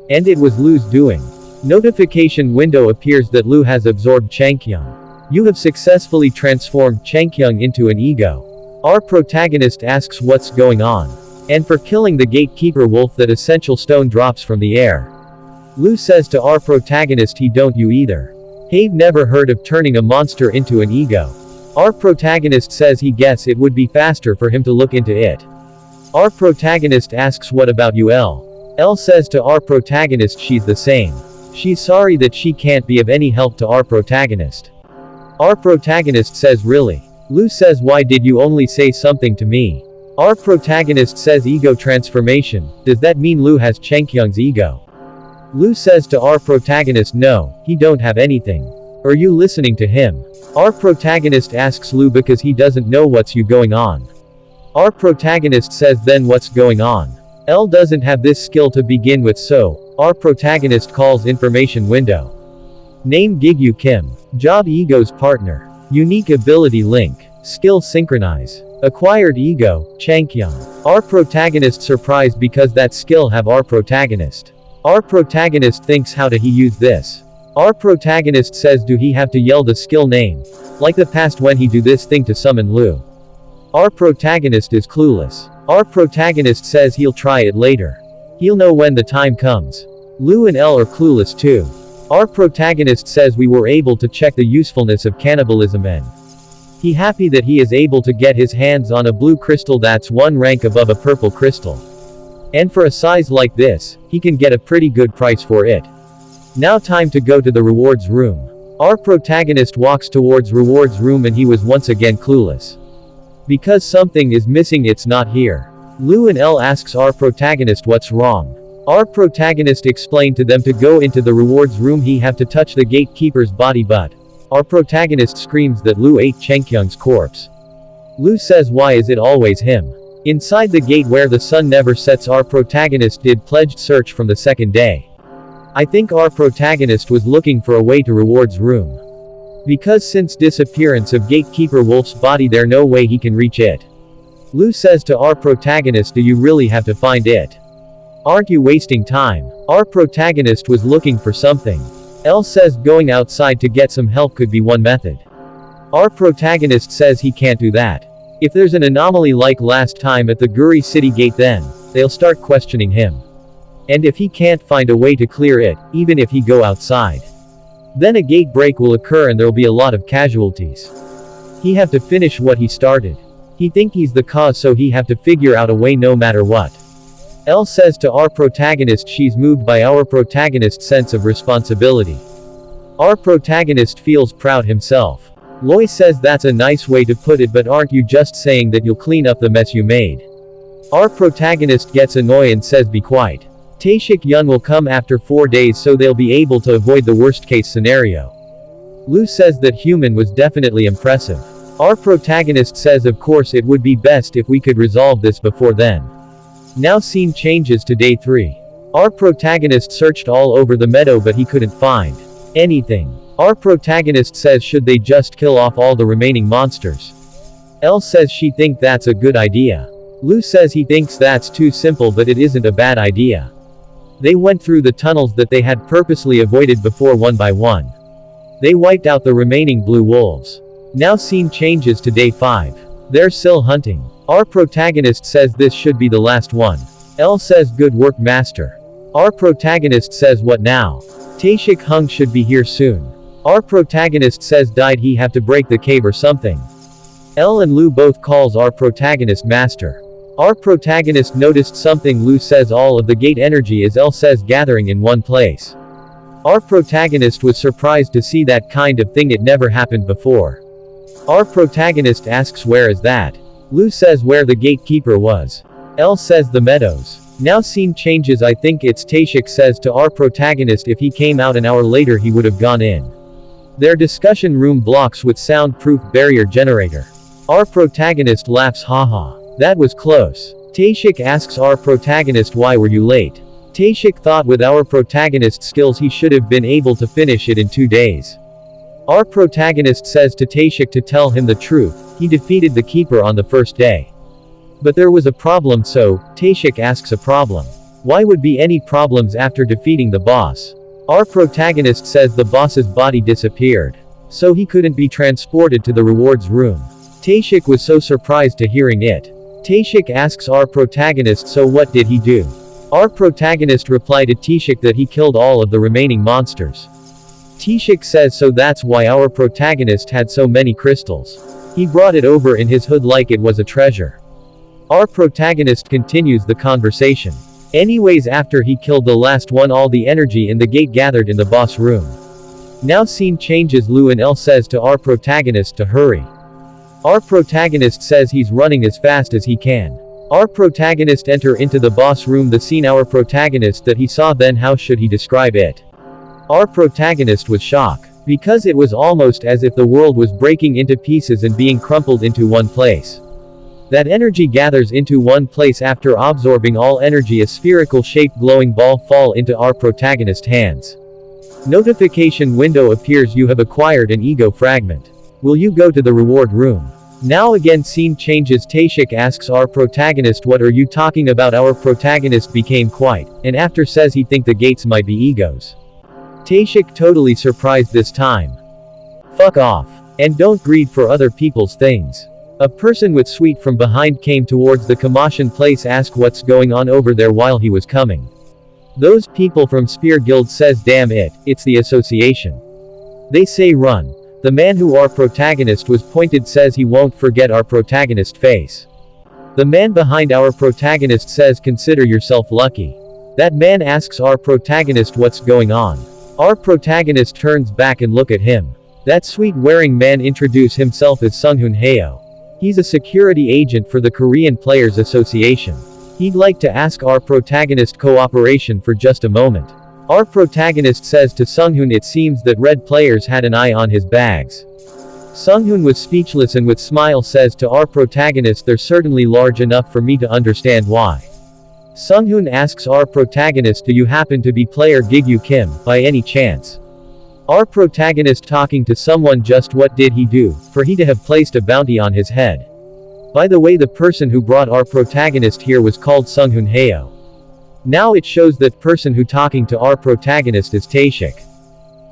And it was Lu's doing. Notification window appears that Lu has absorbed Changkyung. You have successfully transformed Changkyung into an ego. Our protagonist asks what's going on. And for killing the gatekeeper wolf, that essential stone drops from the air. Lu says to our protagonist, he don't you either. Have never heard of turning a monster into an ego. Our protagonist says he guess it would be faster for him to look into it. Our protagonist asks what about you L? L says to our protagonist she's the same. She's sorry that she can't be of any help to our protagonist. Our protagonist says really? Lu says why did you only say something to me? Our protagonist says ego transformation, does that mean Lu has Changkyung's ego? Lu says to our protagonist no, he don't have anything. Are you listening to him? Our protagonist asks Lu because he doesn't know what's going on. Our protagonist says then what's going on? L doesn't have this skill to begin with, so our protagonist calls information window. Name Gigyu Kim. Job ego's partner. Unique ability link. Skill synchronize. Acquired ego, Changkyung. Our protagonist surprised because that skill have our protagonist. Our protagonist thinks how did he use this? Our protagonist says do he have to yell the skill name? Like the past when he do this thing to summon Lu. Our protagonist is clueless. Our protagonist says he'll try it later. He'll know when the time comes. Lu and L are clueless too. Our protagonist says we were able to check the usefulness of cannibalism and he happy that he is able to get his hands on a blue crystal that's one rank above a purple crystal. And for a size like this, he can get a pretty good price for it. Now time to go to the rewards room. Our protagonist walks towards rewards room and he was once again clueless. Because something is missing, it's not here. Lu and L asks our protagonist what's wrong. Our protagonist explained to them to go into the rewards room he have to touch the gatekeeper's body, but our protagonist screams that Lu ate Changkyung's corpse. Lu says why is it always him? Inside the gate where the sun never sets, our protagonist did pledged search from the second day. I think our protagonist was looking for a way to rewards room. Because since disappearance of gatekeeper wolf's body there no way he can reach it. Lu says to our protagonist do you really have to find it? Aren't you wasting time? Our protagonist was looking for something. L says going outside to get some help could be one method. Our protagonist says he can't do that. If there's an anomaly like last time at the Guri city gate then they'll start questioning him. And if he can't find a way to clear it, even if he go outside, then a gate break will occur and there'll be a lot of casualties. He have to finish what he started. He think he's the cause so he have to figure out a way no matter what. L says to our protagonist she's moved by our protagonist's sense of responsibility. Our protagonist feels proud himself. Loi says that's a nice way to put it, but aren't you just saying that you'll clean up the mess you made? Our protagonist gets annoyed and says be quiet. Taeshik Yun will come after 4 days so they'll be able to avoid the worst case scenario. Lu says that human was definitely impressive. Our protagonist says of course it would be best if we could resolve this before then. Now scene changes to day 3. Our protagonist searched all over the meadow but he couldn't find anything. Our protagonist says should they just kill off all the remaining monsters? L says she think that's a good idea. Lu says he thinks that's too simple but it isn't a bad idea. They went through the tunnels that they had purposely avoided before one by one. They wiped out the remaining blue wolves. Now scene changes to day 5. They're still hunting. Our protagonist says this should be the last one. L says good work master. Our protagonist says what now? Taeshik Hung should be here soon. Our protagonist says died he have to break the cave or something. L and Lu both calls our protagonist master. Our protagonist noticed something. Lu says all of the gate energy is L says gathering in one place. Our protagonist was surprised to see that kind of thing, it never happened before. Our protagonist asks where is that? Lu says where the gatekeeper was. L says the meadows. Now scene changes, I think it's Taeshik says to our protagonist if he came out an hour later he would have gone in. Their discussion room blocks with soundproof barrier generator. Our protagonist laughs haha. That was close. Taeshik asks our protagonist why were you late? Taeshik thought with our protagonist's skills he should have been able to finish it in 2 days. Our protagonist says to Taeshik to tell him the truth, he defeated the keeper on the first day. But there was a problem, so Taeshik asks a problem. Why would be any problems after defeating the boss? Our protagonist says the boss's body disappeared. So he couldn't be transported to the rewards room. Taeshik was so surprised to hearing it. Taeshik asks our protagonist, so what did he do? Our protagonist replied to Taeshik that he killed all of the remaining monsters. Taeshik says so that's why our protagonist had so many crystals. He brought it over in his hood like it was a treasure. Our protagonist continues the conversation. Anyways, after he killed the last one, all the energy in the gate gathered in the boss room. Now scene changes. Lu and El says to our protagonist to hurry. Our protagonist says he's running as fast as he can. Our protagonist enter into the boss room. The scene our protagonist that he saw, then how should he describe it? Our protagonist was shocked. Because it was almost as if the world was breaking into pieces and being crumpled into one place. That energy gathers into one place. After absorbing all energy, a spherical shaped glowing ball fall into our protagonist's hands. Notification window appears. You have acquired an ego fragment. Will you go to the reward room? Now again scene changes. Taeshik asks our protagonist, what are you talking about? Our protagonist became quiet, and after says he think the gates might be egos. Taeshik totally surprised this time. Fuck off. And don't greed for other people's things. A person with sweet from behind came towards the commotion place, asked what's going on over there while he was coming. Those people from Spear Guild says damn it's the association. They say run. The man who our protagonist was pointed says he won't forget our protagonist face. The man behind our protagonist says consider yourself lucky. That man asks our protagonist what's going on. Our protagonist turns back and look at him. That sweet wearing man introduce himself as Sunghun Heo. He's a security agent for the Korean Players Association. He'd like to ask our protagonist cooperation for just a moment. Our protagonist says to Sunghun it seems that red players had an eye on his bags. Sunghun was speechless and with smile says to our protagonist they're certainly large enough for me to understand why. Sunghun asks our protagonist, do you happen to be player Gigyu Kim, by any chance? Our protagonist talking to someone, just what did he do, for he to have placed a bounty on his head? By the way, the person who brought our protagonist here was called Sunghun Heo. Now it shows that person who talking to our protagonist is Taeshik.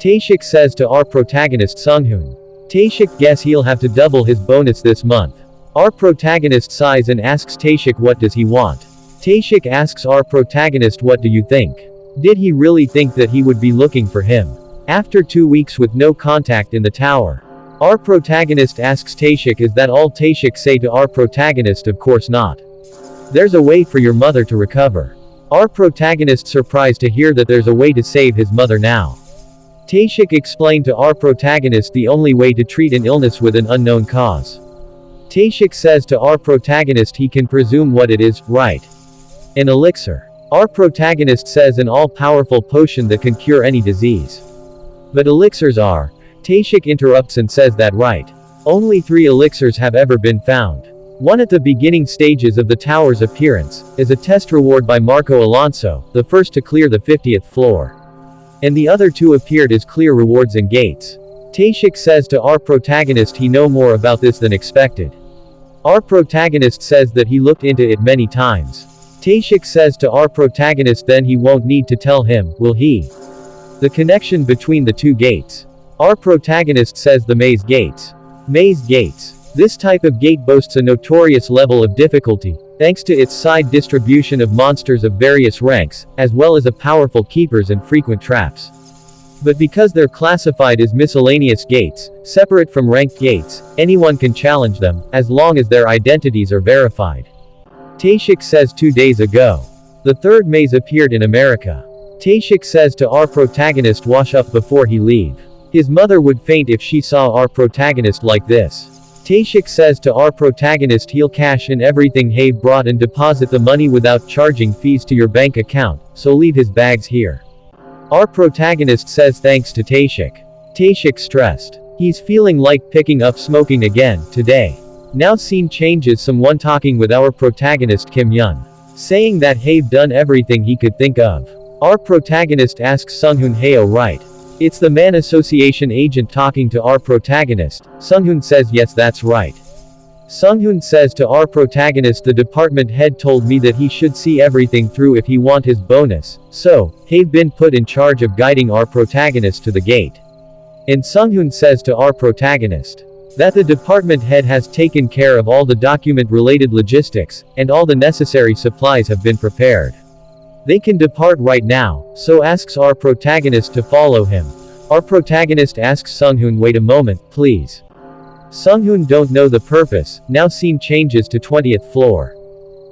Taeshik says to our protagonist Sunghun. Taeshik guess he'll have to double his bonus this month. Our protagonist sighs and asks Taeshik what does he want. Taeshik asks our protagonist what do you think? Did he really think that he would be looking for him? After 2 weeks with no contact in the tower. Our protagonist asks Taeshik is that all? Taeshik say to our protagonist of course not. There's a way for your mother to recover. Our protagonist surprised to hear that there's a way to save his mother now. Taeshik explained to our protagonist the only way to treat an illness with an unknown cause. Taeshik says to our protagonist he can presume what it is, right? An elixir. Our protagonist says an all-powerful potion that can cure any disease. But elixirs are. Taeshik interrupts and says that right. Only 3 elixirs have ever been found. One at the beginning stages of the tower's appearance, is a test reward by Marco Alonso, the first to clear the 50th floor. And the other 2 appeared as clear rewards and gates. Taeshik says to our protagonist he know more about this than expected. Our protagonist says that he looked into it many times. Taeshik says to our protagonist then he won't need to tell him, will he? The connection between the 2 gates. Our protagonist says the maze gates. Maze gates. This type of gate boasts a notorious level of difficulty, thanks to its side distribution of monsters of various ranks, as well as a powerful keepers and frequent traps. But because they're classified as miscellaneous gates, separate from ranked gates, anyone can challenge them, as long as their identities are verified. Taeshik says 2 days ago. The 3rd maze appeared in America. Taeshik says to our protagonist wash up before he leave. His mother would faint if she saw our protagonist like this. Taeshik says to our protagonist he'll cash in everything he brought and deposit the money without charging fees to your bank account, so leave his bags here. Our protagonist says thanks to Taeshik. Taeshik stressed. He's feeling like picking up smoking again, today. Now scene changes, someone talking with our protagonist Kim Yun. saying that Have done everything he could think of. Our protagonist asks Sunghoon, "Heyo, right? It's the Man Association agent talking to our protagonist." Sunghoon says, "Yes, that's right." Sunghoon says to our protagonist, "The department head told me that he should see everything through if he want his bonus, so, Have been put in charge of guiding our protagonist to the gate." And Sunghoon says to our protagonist that the department head has taken care of all the document-related logistics, and all the necessary supplies have been prepared. They can depart right now, so asks our protagonist to follow him. Our protagonist asks Sunghoon, "Wait a moment, please." Sunghoon don't know the purpose. Now scene changes to 20th floor.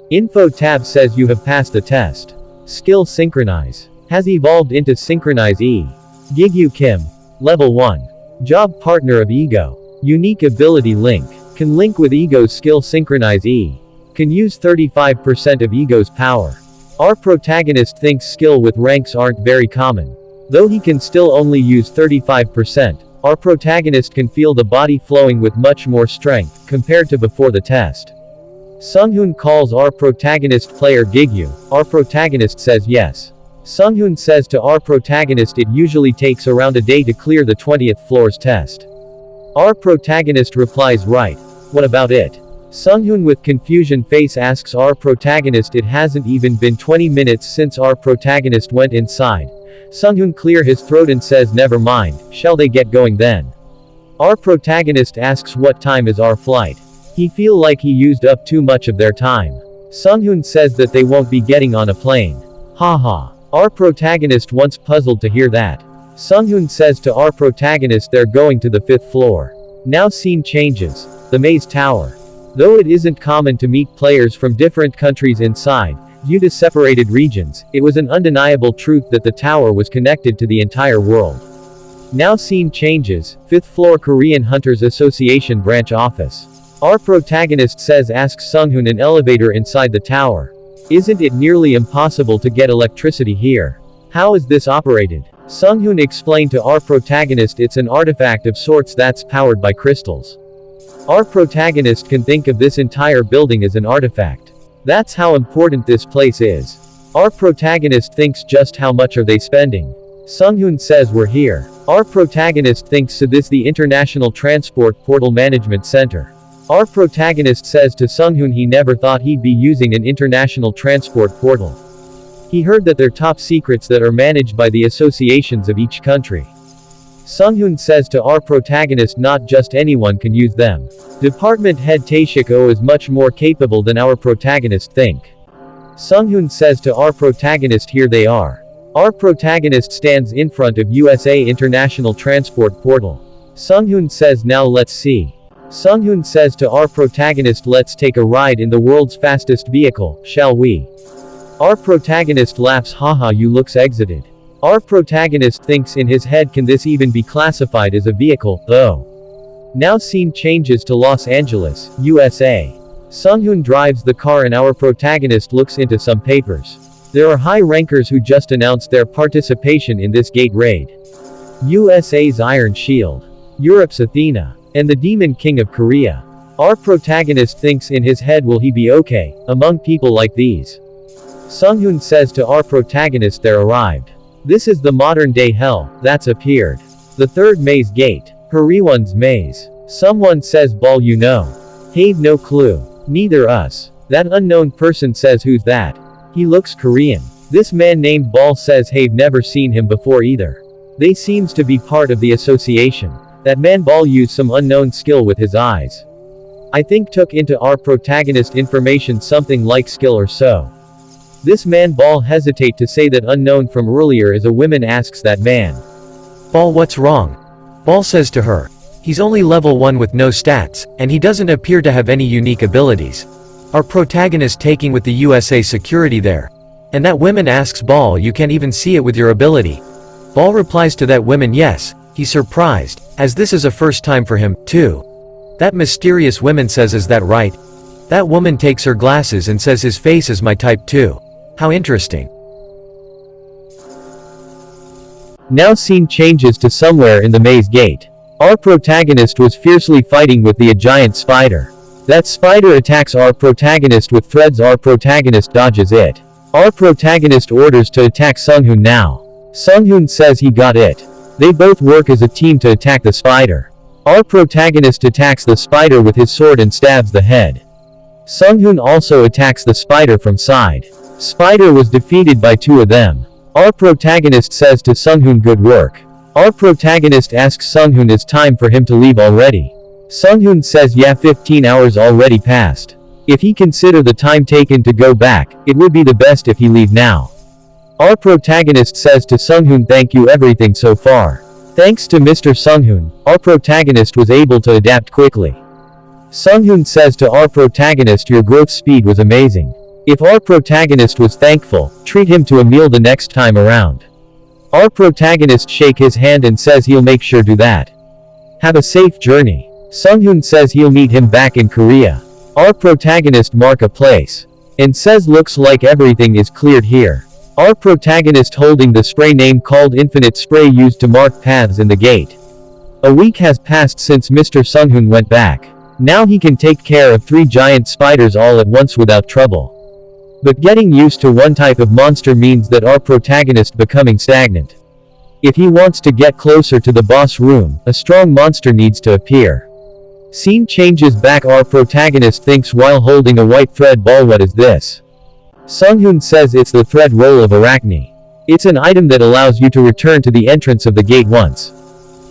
Info tab says you have passed the test. Skill Synchronize. Has evolved into Synchronize E. Gigyu Kim. Level 1. Job Partner of Ego. Unique Ability Link. Can link with Ego's skill Synchronize E. Can use 35% of Ego's power. Our protagonist thinks skill with ranks aren't very common. Though he can still only use 35%. Our protagonist can feel the body flowing with much more strength, compared to before the test. Sunghoon calls our protagonist player Gigyu. Our protagonist says yes. Sunghoon says to our protagonist it usually takes around a day to clear the 20th floor's test. Our protagonist replies, "Right. What about it?" Sunghoon with confusion face asks our protagonist, "It hasn't even been 20 minutes since our protagonist went inside." Sunghoon clear his throat and says, "Never mind, shall they get going then?" Our protagonist asks what time is our flight. He feel like he used up too much of their time. Sunghoon says that they won't be getting on a plane. Haha. Our protagonist once puzzled to hear that. Sunghoon says to our protagonist they're going to the 5th floor. Now scene changes. The Maze Tower. Though it isn't common to meet players from different countries inside, due to separated regions, it was an undeniable truth that the tower was connected to the entire world. Now scene changes, 5th floor Korean Hunters Association branch office. Our protagonist asks Sunghoon an elevator inside the tower. Isn't it nearly impossible to get electricity here? How is this operated? Sunghoon explained to our protagonist it's an artifact of sorts that's powered by crystals. Our protagonist can think of this entire building as an artifact. That's how important this place is. Our protagonist thinks, just how much are they spending? Sunghoon says, "We're here." Our protagonist thinks, so this the International Transport Portal Management Center. Our protagonist says to Sunghoon he never thought he'd be using an international transport portal. He heard that they're top secrets that are managed by the associations of each country. Sunghoon says to our protagonist not just anyone can use them. Department head Taeshik-oh is much more capable than our protagonist think. Sunghoon says to our protagonist, "Here they are." Our protagonist stands in front of USA International Transport Portal. Sunghoon says, "Now let's see." Sunghoon says to our protagonist, "Let's take a ride in the world's fastest vehicle, shall we?" Our protagonist laughs, "Haha, you looks exited." Our protagonist thinks in his head, can this even be classified as a vehicle, though? Now scene changes to Los Angeles, USA. Sunghoon drives the car and our protagonist looks into some papers. There are high rankers who just announced their participation in this gate raid. USA's Iron Shield. Europe's Athena. And the Demon King of Korea. Our protagonist thinks in his head, will he be okay among people like these? Sunghoon says to our protagonist they're arrived. This is the modern day hell that's appeared. The third maze gate. Hariwon's maze. Someone says, "Ball, you know." Have no clue. Neither us. That unknown person says, "Who's that?" He looks Korean. This man named Ball says have never seen him before either. They seems to be part of the association. That man Ball used some unknown skill with his eyes. I think took into our protagonist information something like skill or so. This man Ball hesitate to say that unknown from earlier as a woman asks that man. "Ball, what's wrong?" Ball says to her. He's only level 1 with no stats, and he doesn't appear to have any unique abilities. Our protagonist taking with the USA security there. And that woman asks Ball, "You can't even see it with your ability?" Ball replies to that woman, yes. He's surprised, as this is a first time for him, too. That mysterious woman says, "Is that right?" That woman takes her glasses and says his face is my type too. How interesting. Now scene changes to somewhere in the maze gate. Our protagonist was fiercely fighting with the giant spider. That spider attacks our protagonist with threads. Our protagonist dodges it. Our protagonist orders to attack Sunghoon now. Sunghoon says he got it. They both work as a team to attack the spider. Our protagonist attacks the spider with his sword and stabs the head. Sunghoon also attacks the spider from side. Spider was defeated by two of them. Our protagonist says to Sunghoon, good work. Our protagonist asks Sunghoon it's time for him to leave already. Sunghoon says yeah, 15 hours already passed. If he consider the time taken to go back, it would be the best if he leave now. Our protagonist says to Sunghoon, thank you everything so far. Thanks to Mr. Sunghoon, our protagonist was able to adapt quickly. Sunghoon says to our protagonist, your growth speed was amazing. If our protagonist was thankful, treat him to a meal the next time around. Our protagonist shake his hand and says he'll make sure do that. Have a safe journey. Sunghoon says he'll meet him back in Korea. Our protagonist mark a place. And says looks like everything is cleared here. Our protagonist holding the spray name called Infinite Spray used to mark paths in the gate. A week has passed since Mr. Sunghoon went back. Now he can take care of 3 giant spiders all at once without trouble. But getting used to one type of monster means that our protagonist becoming stagnant. If he wants to get closer to the boss room, a strong monster needs to appear. Scene changes back. Our protagonist thinks while holding a white thread ball, what is this? Sunghoon says it's the thread roll of Arachne. It's an item that allows you to return to the entrance of the gate once.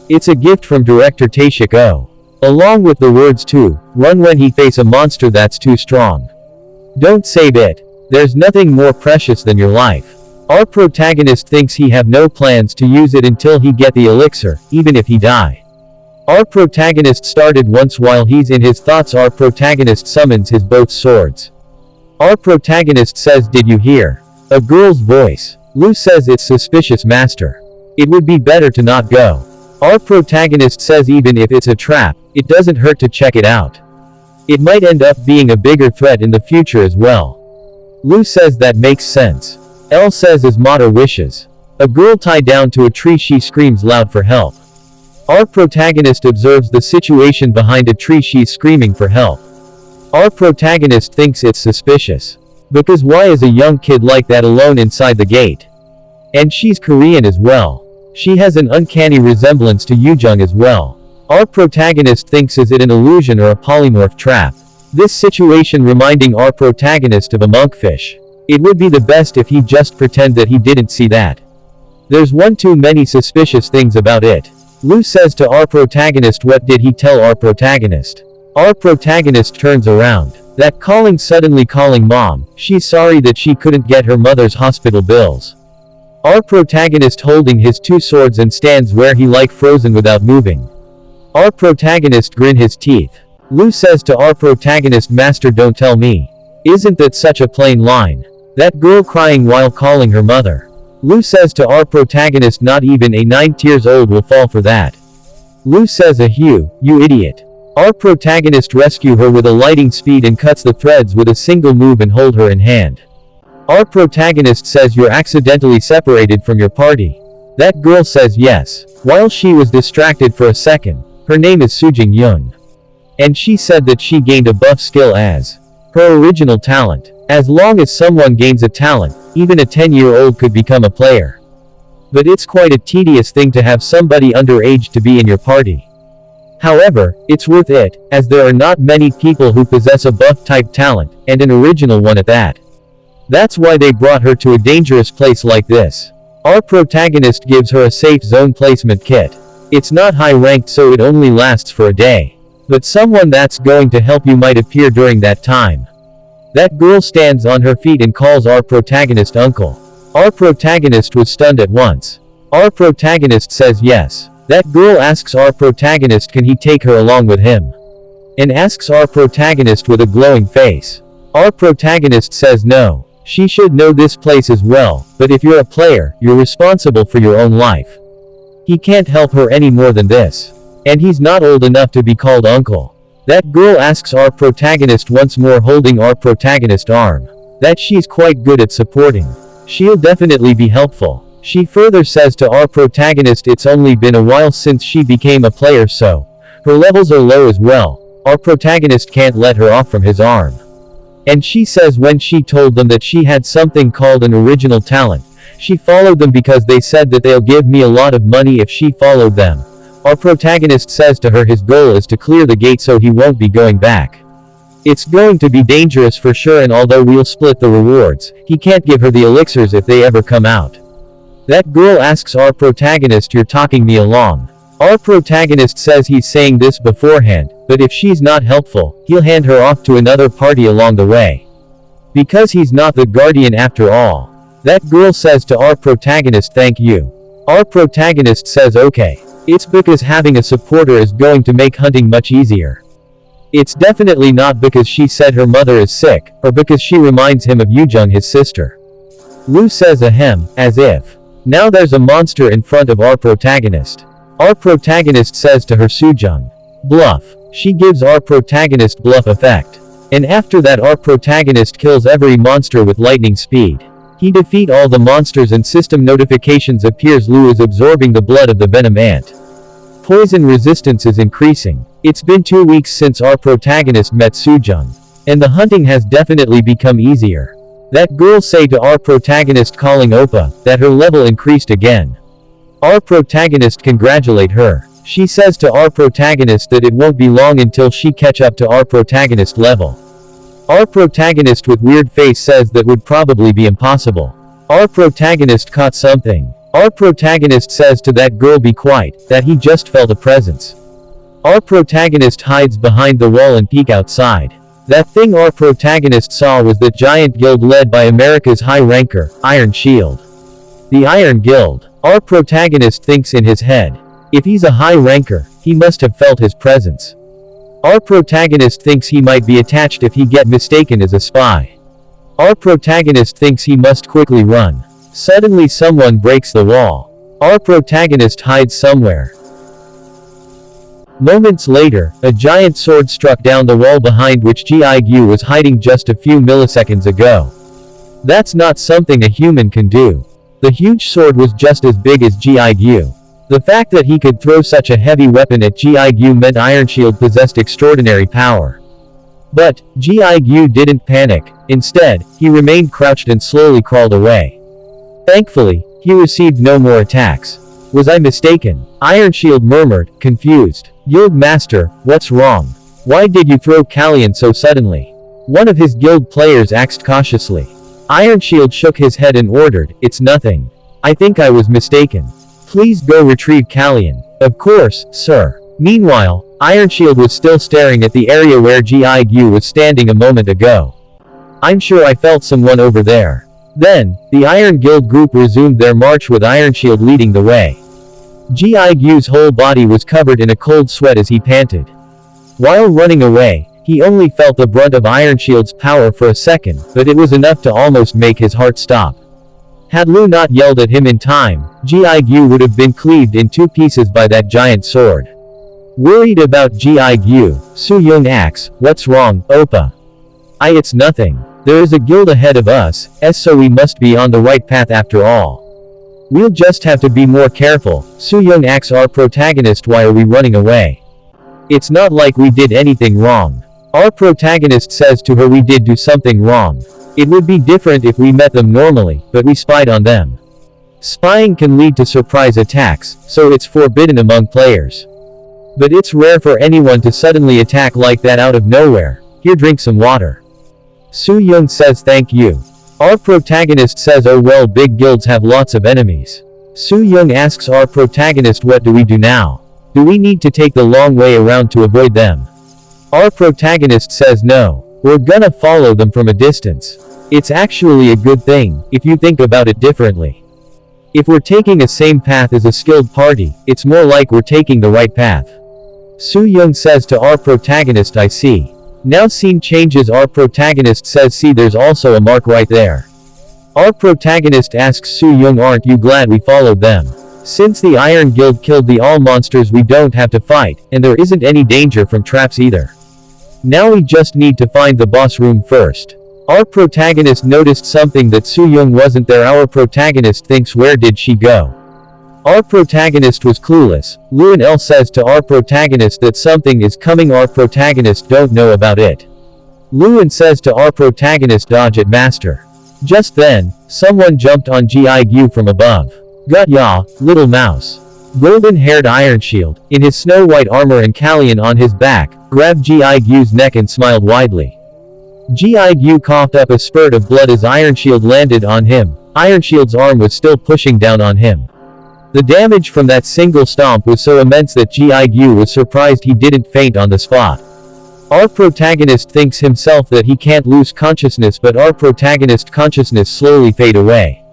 It's a gift from director Taeshik Oh. Along with the words to run when he face a monster that's too strong. Don't save it. There's nothing more precious than your life. Our protagonist thinks he have no plans to use it until he get the elixir, even if he die. Our protagonist started once while he's in his thoughts. Our protagonist summons his both swords. Our protagonist says, did you hear? A girl's voice. Lu says it's suspicious, master. It would be better to not go. Our protagonist says even if it's a trap, it doesn't hurt to check it out. It might end up being a bigger threat in the future as well. Lu says that makes sense. Elle says as Mata wishes. A girl tied down to a tree, she screams loud for help. Our protagonist observes the situation behind a tree, she's screaming for help. Our protagonist thinks it's suspicious. Because why is a young kid like that alone inside the gate? And she's Korean as well. She has an uncanny resemblance to Yoojung as well. Our protagonist thinks is it an illusion or a polymorph trap? This situation reminding our protagonist of a monkfish. It would be the best if he just pretend that he didn't see that. There's one too many suspicious things about it. Lu says to our protagonist, what did he tell our protagonist? Our protagonist turns around. That calling, suddenly calling mom. She's sorry that she couldn't get her mother's hospital bills. Our protagonist holding his 2 swords and stands where he like frozen without moving. Our protagonist grin his teeth. Lu says to our protagonist, master, don't tell me. Isn't that such a plain line? That girl crying while calling her mother. Lu says to our protagonist, not even a 9 years old will fall for that. Lu says, you idiot. Our protagonist rescue her with a lightning speed and cuts the threads with a single move and hold her in hand. Our protagonist says, you're accidentally separated from your party. That girl says yes. While she was distracted for a second, her name is Sujing Yoon. And she said that she gained a buff skill as her original talent. As long as someone gains a talent, even a 10-year-old could become a player. But it's quite a tedious thing to have somebody underage to be in your party. However, it's worth it, as there are not many people who possess a buff-type talent, and an original one at that. That's why they brought her to a dangerous place like this. Our protagonist gives her a safe zone placement kit. It's not high-ranked, so it only lasts for a day. But someone that's going to help you might appear during that time. That girl stands on her feet and calls our protagonist uncle. Our protagonist was stunned at once. Our protagonist says yes. That girl asks our protagonist can he take her along with him. And asks our protagonist with a glowing face. Our protagonist says no. She should know this place as well, but if you're a player, you're responsible for your own life. He can't help her any more than this. And he's not old enough to be called uncle. That girl asks our protagonist once more, holding our protagonist's arm, that she's quite good at supporting. She'll definitely be helpful. She further says to our protagonist it's only been a while since she became a player, so her levels are low as well. Our protagonist can't let her off from his arm. And she says when she told them that she had something called an original talent, she followed them because they said that they'll give me a lot of money if she followed them. Our protagonist says to her his goal is to clear the gate so he won't be going back. It's going to be dangerous for sure, and although we'll split the rewards, he can't give her the elixirs if they ever come out. That girl asks our protagonist, "You're talking me along?" Our protagonist says he's saying this beforehand, but if she's not helpful, he'll hand her off to another party along the way. Because he's not the guardian after all. That girl says to our protagonist, "Thank you." Our protagonist says okay. It's because having a supporter is going to make hunting much easier. It's definitely not because she said her mother is sick, or because she reminds him of Yujung, his sister. Lu says ahem, as if. Now there's a monster in front of our protagonist. Our protagonist says to her Sujung. Bluff. She gives our protagonist bluff effect. And after that our protagonist kills every monster with lightning speed. He defeat all the monsters and system notifications appears Lu is absorbing the blood of the venom ant. Poison resistance is increasing. It's been 2 weeks since our protagonist met Sujung. And the hunting has definitely become easier. That girl say to our protagonist calling Oppa, that her level increased again. Our protagonist congratulate her. She says to our protagonist that it won't be long until she catch up to our protagonist level. Our protagonist with weird face says that would probably be impossible. Our protagonist caught something. Our protagonist says to that girl be quiet, that he just felt a presence. Our protagonist hides behind the wall and peek outside. That thing our protagonist saw was that giant guild led by America's high ranker, Iron Shield. The Iron Guild. Our protagonist thinks in his head. If he's a high ranker, he must have felt his presence. Our protagonist thinks he might be attached if he get mistaken as a spy. Our protagonist thinks he must quickly run. Suddenly someone breaks the wall. Our protagonist hides somewhere. Moments later, a giant sword struck down the wall behind which Gigyu was hiding just a few milliseconds ago. That's not something a human can do. The huge sword was just as big as Gigyu. The fact that he could throw such a heavy weapon at Gigyu meant Iron Shield possessed extraordinary power. But, Gigyu didn't panic. Instead, he remained crouched and slowly crawled away. Thankfully, he received no more attacks. Was I mistaken? Iron Shield murmured, confused. Guild Master, what's wrong? Why did you throw Kallian so suddenly? One of his guild players asked cautiously. Iron Shield shook his head and ordered, it's nothing. I think I was mistaken. Please go retrieve Kallian. Of course, sir. Meanwhile, Iron Shield was still staring at the area where Gigyu was standing a moment ago. I'm sure I felt someone over there. Then, the Iron Guild group resumed their march with Iron Shield leading the way. Gigyu's whole body was covered in a cold sweat as he panted. While running away, he only felt the brunt of Iron Shield's power for a second, but it was enough to almost make his heart stop. Had Lu not yelled at him in time, Gigyu would have been cleaved in 2 pieces by that giant sword. Worried about Gigyu, Su-young asks, what's wrong, Oppa? It's nothing. There is a guild ahead of us, so we must be on the right path after all. We'll just have to be more careful, Su-young asks our protagonist, why are we running away? It's not like we did anything wrong. Our protagonist says to her we did do something wrong. It would be different if we met them normally, but we spied on them. Spying can lead to surprise attacks, so it's forbidden among players. But it's rare for anyone to suddenly attack like that out of nowhere. Here, drink some water. Su-young says thank you. Our protagonist says oh well, big guilds have lots of enemies. Su-young asks our protagonist what do we do now? Do we need to take the long way around to avoid them? Our protagonist says no. We're gonna follow them from a distance. It's actually a good thing, if you think about it differently. If we're taking a same path as a skilled party, it's more like we're taking the right path. Su-young says to our protagonist I see. Now scene changes, our protagonist says see there's also a mark right there. Our protagonist asks Su-young aren't you glad we followed them? Since the Iron Guild killed the all monsters we don't have to fight, and there isn't any danger from traps either. Now we just need to find the boss room first. Our protagonist noticed something that Su-young wasn't there. Our protagonist thinks where did she go? Our protagonist was clueless. Luan L says to our protagonist that something is coming. Our protagonist don't know about it. Luan says to our protagonist dodge it master. Just then, someone jumped on Gigyu from above. Got ya, little mouse. Golden-haired Iron Shield, in his snow-white armor and Kallion on his back, grabbed Gigyu's neck and smiled widely. Gigyu coughed up a spurt of blood as Iron Shield landed on him. Iron Shield's arm was still pushing down on him. The damage from that single stomp was so immense that Gigyu was surprised he didn't faint on the spot. Our protagonist thinks himself that he can't lose consciousness, but our protagonist's consciousness slowly fade away.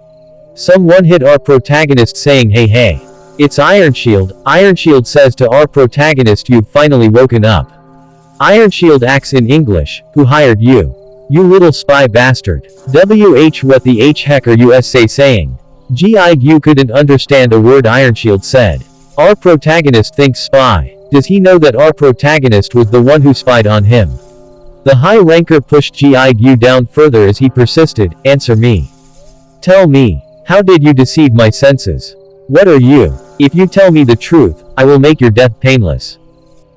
Someone hit our protagonist saying hey hey. It's Iron Shield. Iron Shield says to our protagonist, you've finally woken up. Iron Shield acts in English, who hired you? You little spy bastard. What the heck are you saying? Gigyu couldn't understand a word Iron Shield said. Our protagonist thinks spy. Does he know that our protagonist was the one who spied on him? The high ranker pushed Gigyu down further as he persisted, answer me. Tell me, how did you deceive my senses? What are you? If you tell me the truth, I will make your death painless.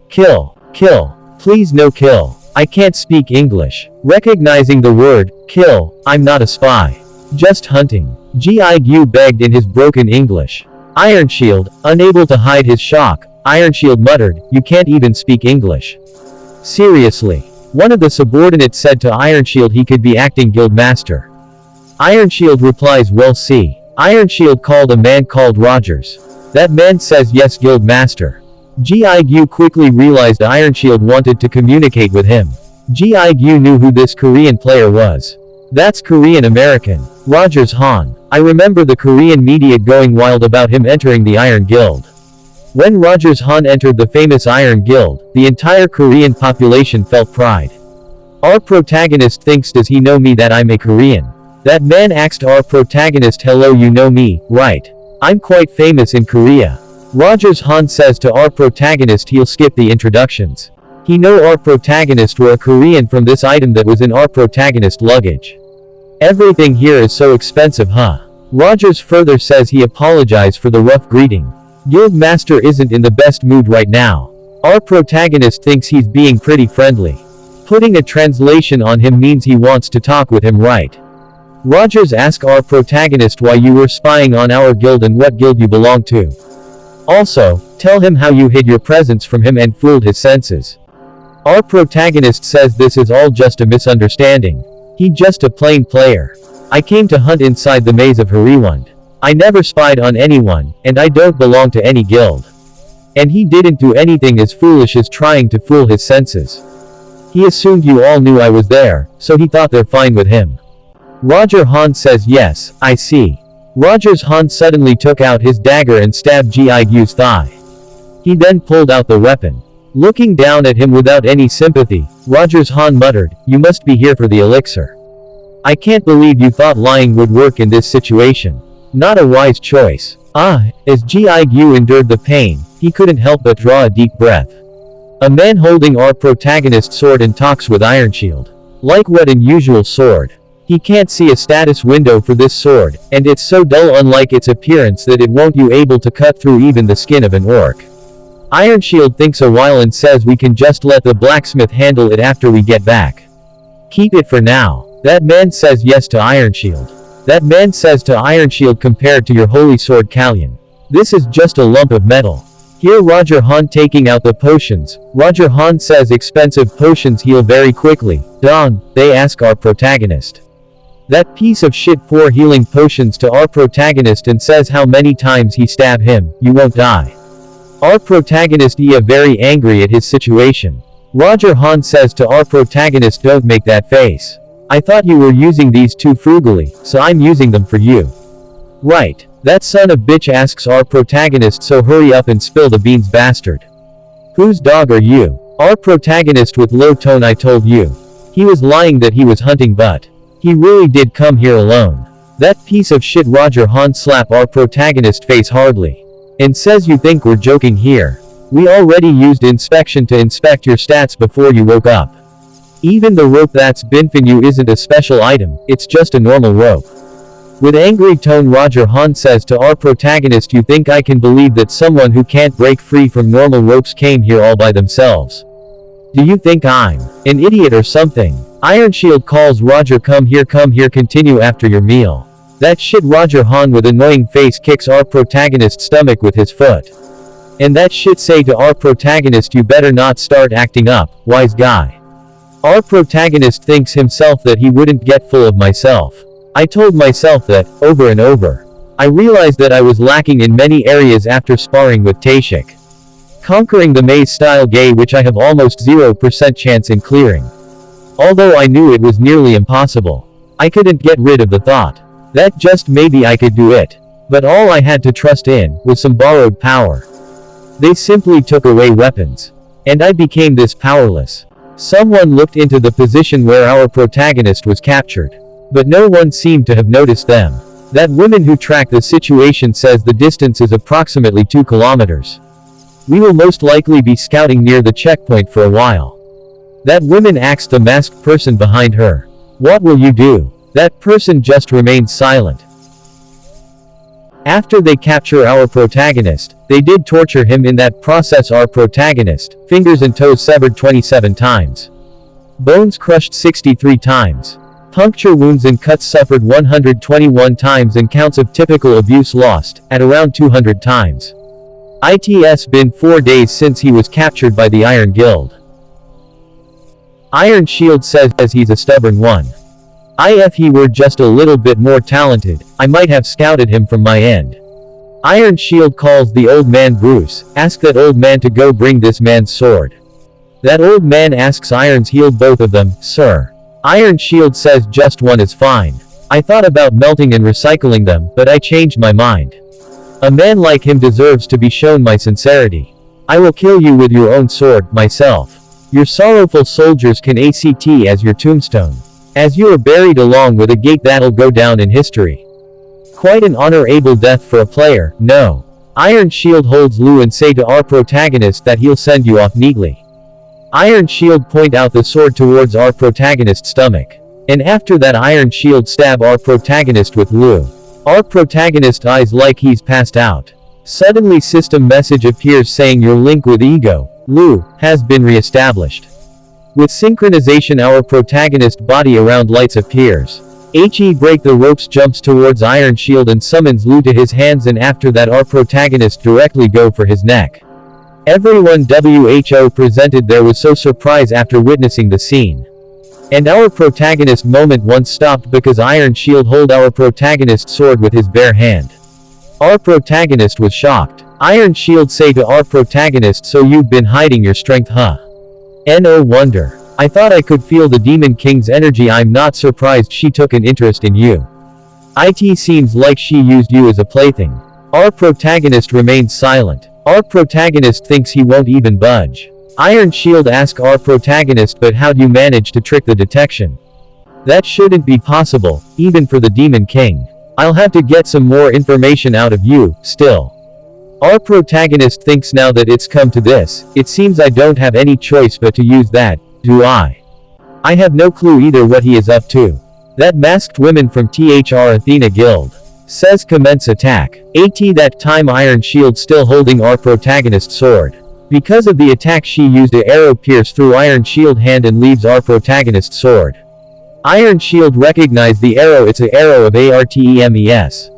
Kill. Kill. Please no kill. I can't speak English. Recognizing the word, kill, I'm not a spy. Just hunting. Gigyu begged in his broken English. Iron Shield, unable to hide his shock, Iron Shield muttered, you can't even speak English. Seriously. One of the subordinates said to Iron Shield he could be acting guild master. Iron Shield replies, well see. Iron Shield called a man called Rogers. That man says yes, guild master. Gigyu quickly realized Iron Shield wanted to communicate with him. Gigyu knew who this Korean player was. That's Korean American. Rogers Han. I remember the Korean media going wild about him entering the Iron Guild. When Rogers Han entered the famous Iron Guild, the entire Korean population felt pride. Our protagonist thinks, does he know me that I'm a Korean? That man asked our protagonist, hello, you know me, right? I'm quite famous in Korea. Rogers Han says to our protagonist he'll skip the introductions. He know our protagonist were a Korean from this item that was in our protagonist luggage. Everything here is so expensive, huh? Rogers further says he apologized for the rough greeting. Guild Master isn't in the best mood right now. Our protagonist thinks he's being pretty friendly. Putting a translation on him means he wants to talk with him, right? Rogers asks our protagonist why you were spying on our guild and what guild you belong to. Also, tell him how you hid your presence from him and fooled his senses. Our protagonist says this is all just a misunderstanding. He just a plain player. I came to hunt inside the maze of Hariwand. I never spied on anyone, and I don't belong to any guild. And he didn't do anything as foolish as trying to fool his senses. He assumed you all knew I was there, so he thought they're fine with him. Roger Han says yes, I see. Rogers Han suddenly took out his dagger and stabbed Gigyu's thigh. He then pulled out the weapon. Looking down at him without any sympathy, Rogers Han muttered, you must be here for the elixir. I can't believe you thought lying would work in this situation. Not a wise choice. As Gigyu endured the pain, he couldn't help but draw a deep breath. A man holding our protagonist's sword and talks with Iron Shield. Like what unusual sword? He can't see a status window for this sword, and it's so dull unlike its appearance that it won't be able to cut through even the skin of an orc. Iron Shield thinks a while and says we can just let the blacksmith handle it after we get back. Keep it for now. That man says yes to Iron Shield. That man says to Iron Shield, compared to your holy sword Kallion, this is just a lump of metal. Here Roger Han taking out the potions. Roger Han says expensive potions heal very quickly. Don, they ask our protagonist. That piece of shit pour healing potions to our protagonist and says how many times he stab him, you won't die. Our protagonist is very angry at his situation. Roger Han says to our protagonist, don't make that face. I thought you were using these too frugally, so I'm using them for you. Right. That son of bitch asks our protagonist, so hurry up and spill the beans, bastard. Whose dog are you? Our protagonist with low tone, I told you. He was lying that he was hunting, but he really did come here alone. That piece of shit Roger Han slap our protagonist face hardly. And says you think we're joking here. We already used inspection to inspect your stats before you woke up. Even the rope that's been for you isn't a special item, it's just a normal rope. With angry tone Roger Han says to our protagonist, you think I can believe that someone who can't break free from normal ropes came here all by themselves? Do you think I'm an idiot or something? Iron Shield calls Roger, come here, continue after your meal. That shit. Roger Han with annoying face kicks our protagonist's stomach with his foot. And that shit say to our protagonist, you better not start acting up, wise guy. Our protagonist thinks himself that he wouldn't get full of myself. I told myself that, over and over. I realized that I was lacking in many areas after sparring with Taeshik. Conquering the maze-style gay which I have almost 0% chance in clearing. Although I knew it was nearly impossible. I couldn't get rid of the thought that just maybe I could do it. But all I had to trust in was some borrowed power. They simply took away weapons. And I became this powerless. Someone looked into the position where our protagonist was captured. But no one seemed to have noticed them. That woman who tracked the situation says the distance is approximately 2 kilometers. We will most likely be scouting near the checkpoint for a while. That woman asked the masked person behind her. What will you do? That person just remained silent. After they capture our protagonist, they did torture him. In that process our protagonist, fingers and toes severed 27 times. Bones crushed 63 times. Puncture wounds and cuts suffered 121 times and counts of typical abuse lost, at around 200 times. It's been 4 days since he was captured by the Iron Guild. Iron Shield says he's a stubborn one. If he were just a little bit more talented, I might have scouted him from my end. Iron Shield calls the old man Bruce, ask that old man to go bring this man's sword. That old man asks Iron's healed both of them, sir. Iron Shield says just one is fine. I thought about melting and recycling them, but I changed my mind. A man like him deserves to be shown my sincerity. I will kill you with your own sword, myself. Your sorrowful soldiers can act as your tombstone. As you are buried along with a gate that'll go down in history. Quite an honorable death for a player, no. Iron Shield holds Lu and say to our protagonist that he'll send you off neatly. Iron Shield point out the sword towards our protagonist's stomach. And after that Iron Shield stab our protagonist with Lu. Our protagonist eyes like he's passed out. Suddenly system message appears saying your link with Ego, Lu, has been re-established. With synchronization our protagonist body around lights appears. He break the ropes jumps towards Iron Shield and summons Lu to his hands, and after that our protagonist directly go for his neck. Everyone WHO presented there was so surprised after witnessing the scene. And our protagonist moment once stopped because Iron Shield hold our protagonist's sword with his bare hand. Our protagonist was shocked. Iron Shield say to our protagonist, so you've been hiding your strength, huh? No wonder. I thought I could feel the Demon King's energy. I'm not surprised she took an interest in you. It seems like she used you as a plaything. Our protagonist remains silent. Our protagonist thinks he won't even budge. Iron Shield asks our protagonist, but how'd you manage to trick the detection? That shouldn't be possible, even for the Demon King. I'll have to get some more information out of you, still. Our protagonist thinks now that it's come to this, it seems I don't have any choice but to use that, do I? I have no clue either what he is up to. That masked woman from THR Athena Guild says commence attack. That time Iron Shield still holding our protagonist's sword. Because of the attack she used an arrow pierce through Iron Shield hand and leaves our protagonist's sword. Iron Shield recognized the arrow, it's an arrow of Artemis.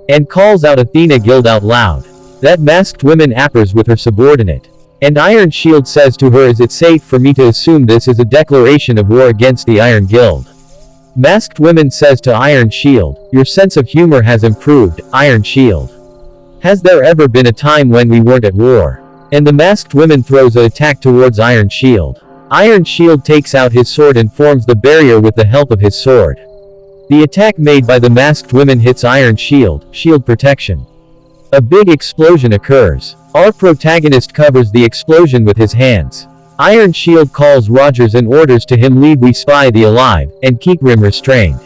And calls out Athena Guild out loud. That masked woman appers with her subordinate. And Iron Shield says to her, is it safe for me to assume this is a declaration of war against the Iron Guild? Masked woman says to Iron Shield, your sense of humor has improved, Iron Shield. Has there ever been a time when we weren't at war? And the masked woman throws an attack towards Iron Shield. Iron Shield takes out his sword and forms the barrier with the help of his sword. The attack made by the masked woman hits Iron Shield, shield protection. A big explosion occurs. Our protagonist covers the explosion with his hands. Iron Shield calls Rogers and orders to him leave we spy the alive, and keep him restrained.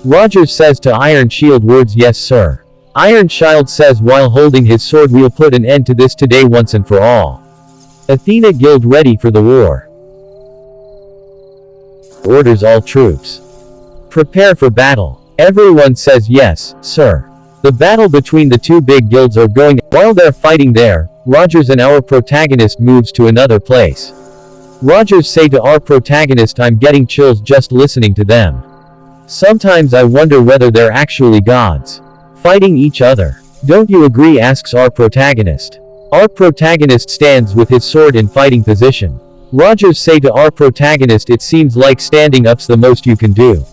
Rogers says to Iron Shield words yes sir. Iron Shield says while holding his sword we'll put an end to this today once and for all. Athena Guild ready for the war. Orders all troops. Prepare for battle. Everyone says yes, sir. The battle between the two big guilds are going. While they're fighting there, Rogers and our protagonist moves to another place. Rogers say to our protagonist, I'm getting chills just listening to them. Sometimes I wonder whether they're actually gods. Fighting each other. Don't you agree, asks our protagonist. Our protagonist stands with his sword in fighting position. Rogers say to our protagonist, it seems like standing up's the most you can do.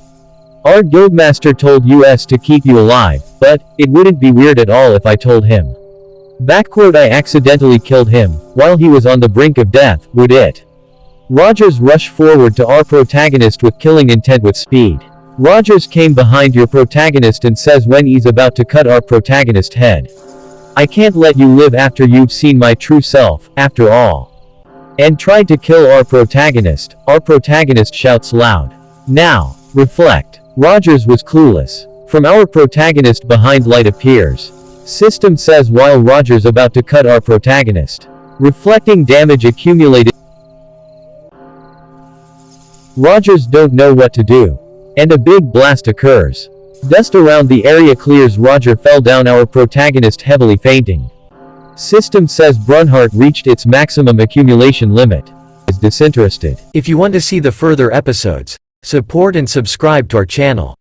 Our guildmaster told us to keep you alive, but it wouldn't be weird at all if I told him. Backquote, I accidentally killed him, while he was on the brink of death, would it? Rogers rushed forward to our protagonist with killing intent with speed. Rogers came behind your protagonist and says when he's about to cut our protagonist's head. I can't let you live after you've seen my true self, after all. And tried to kill our protagonist. Our protagonist shouts loud. Now, reflect. Rogers was clueless. From our protagonist behind light appears. System says while Rogers about to cut our protagonist. Reflecting damage accumulated. Rogers don't know what to do. And a big blast occurs. Dust around the area clears. Roger fell down, our protagonist heavily fainting. System says Brunhart reached its maximum accumulation limit. Is disinterested. If you want to see the further episodes, support and subscribe to our channel.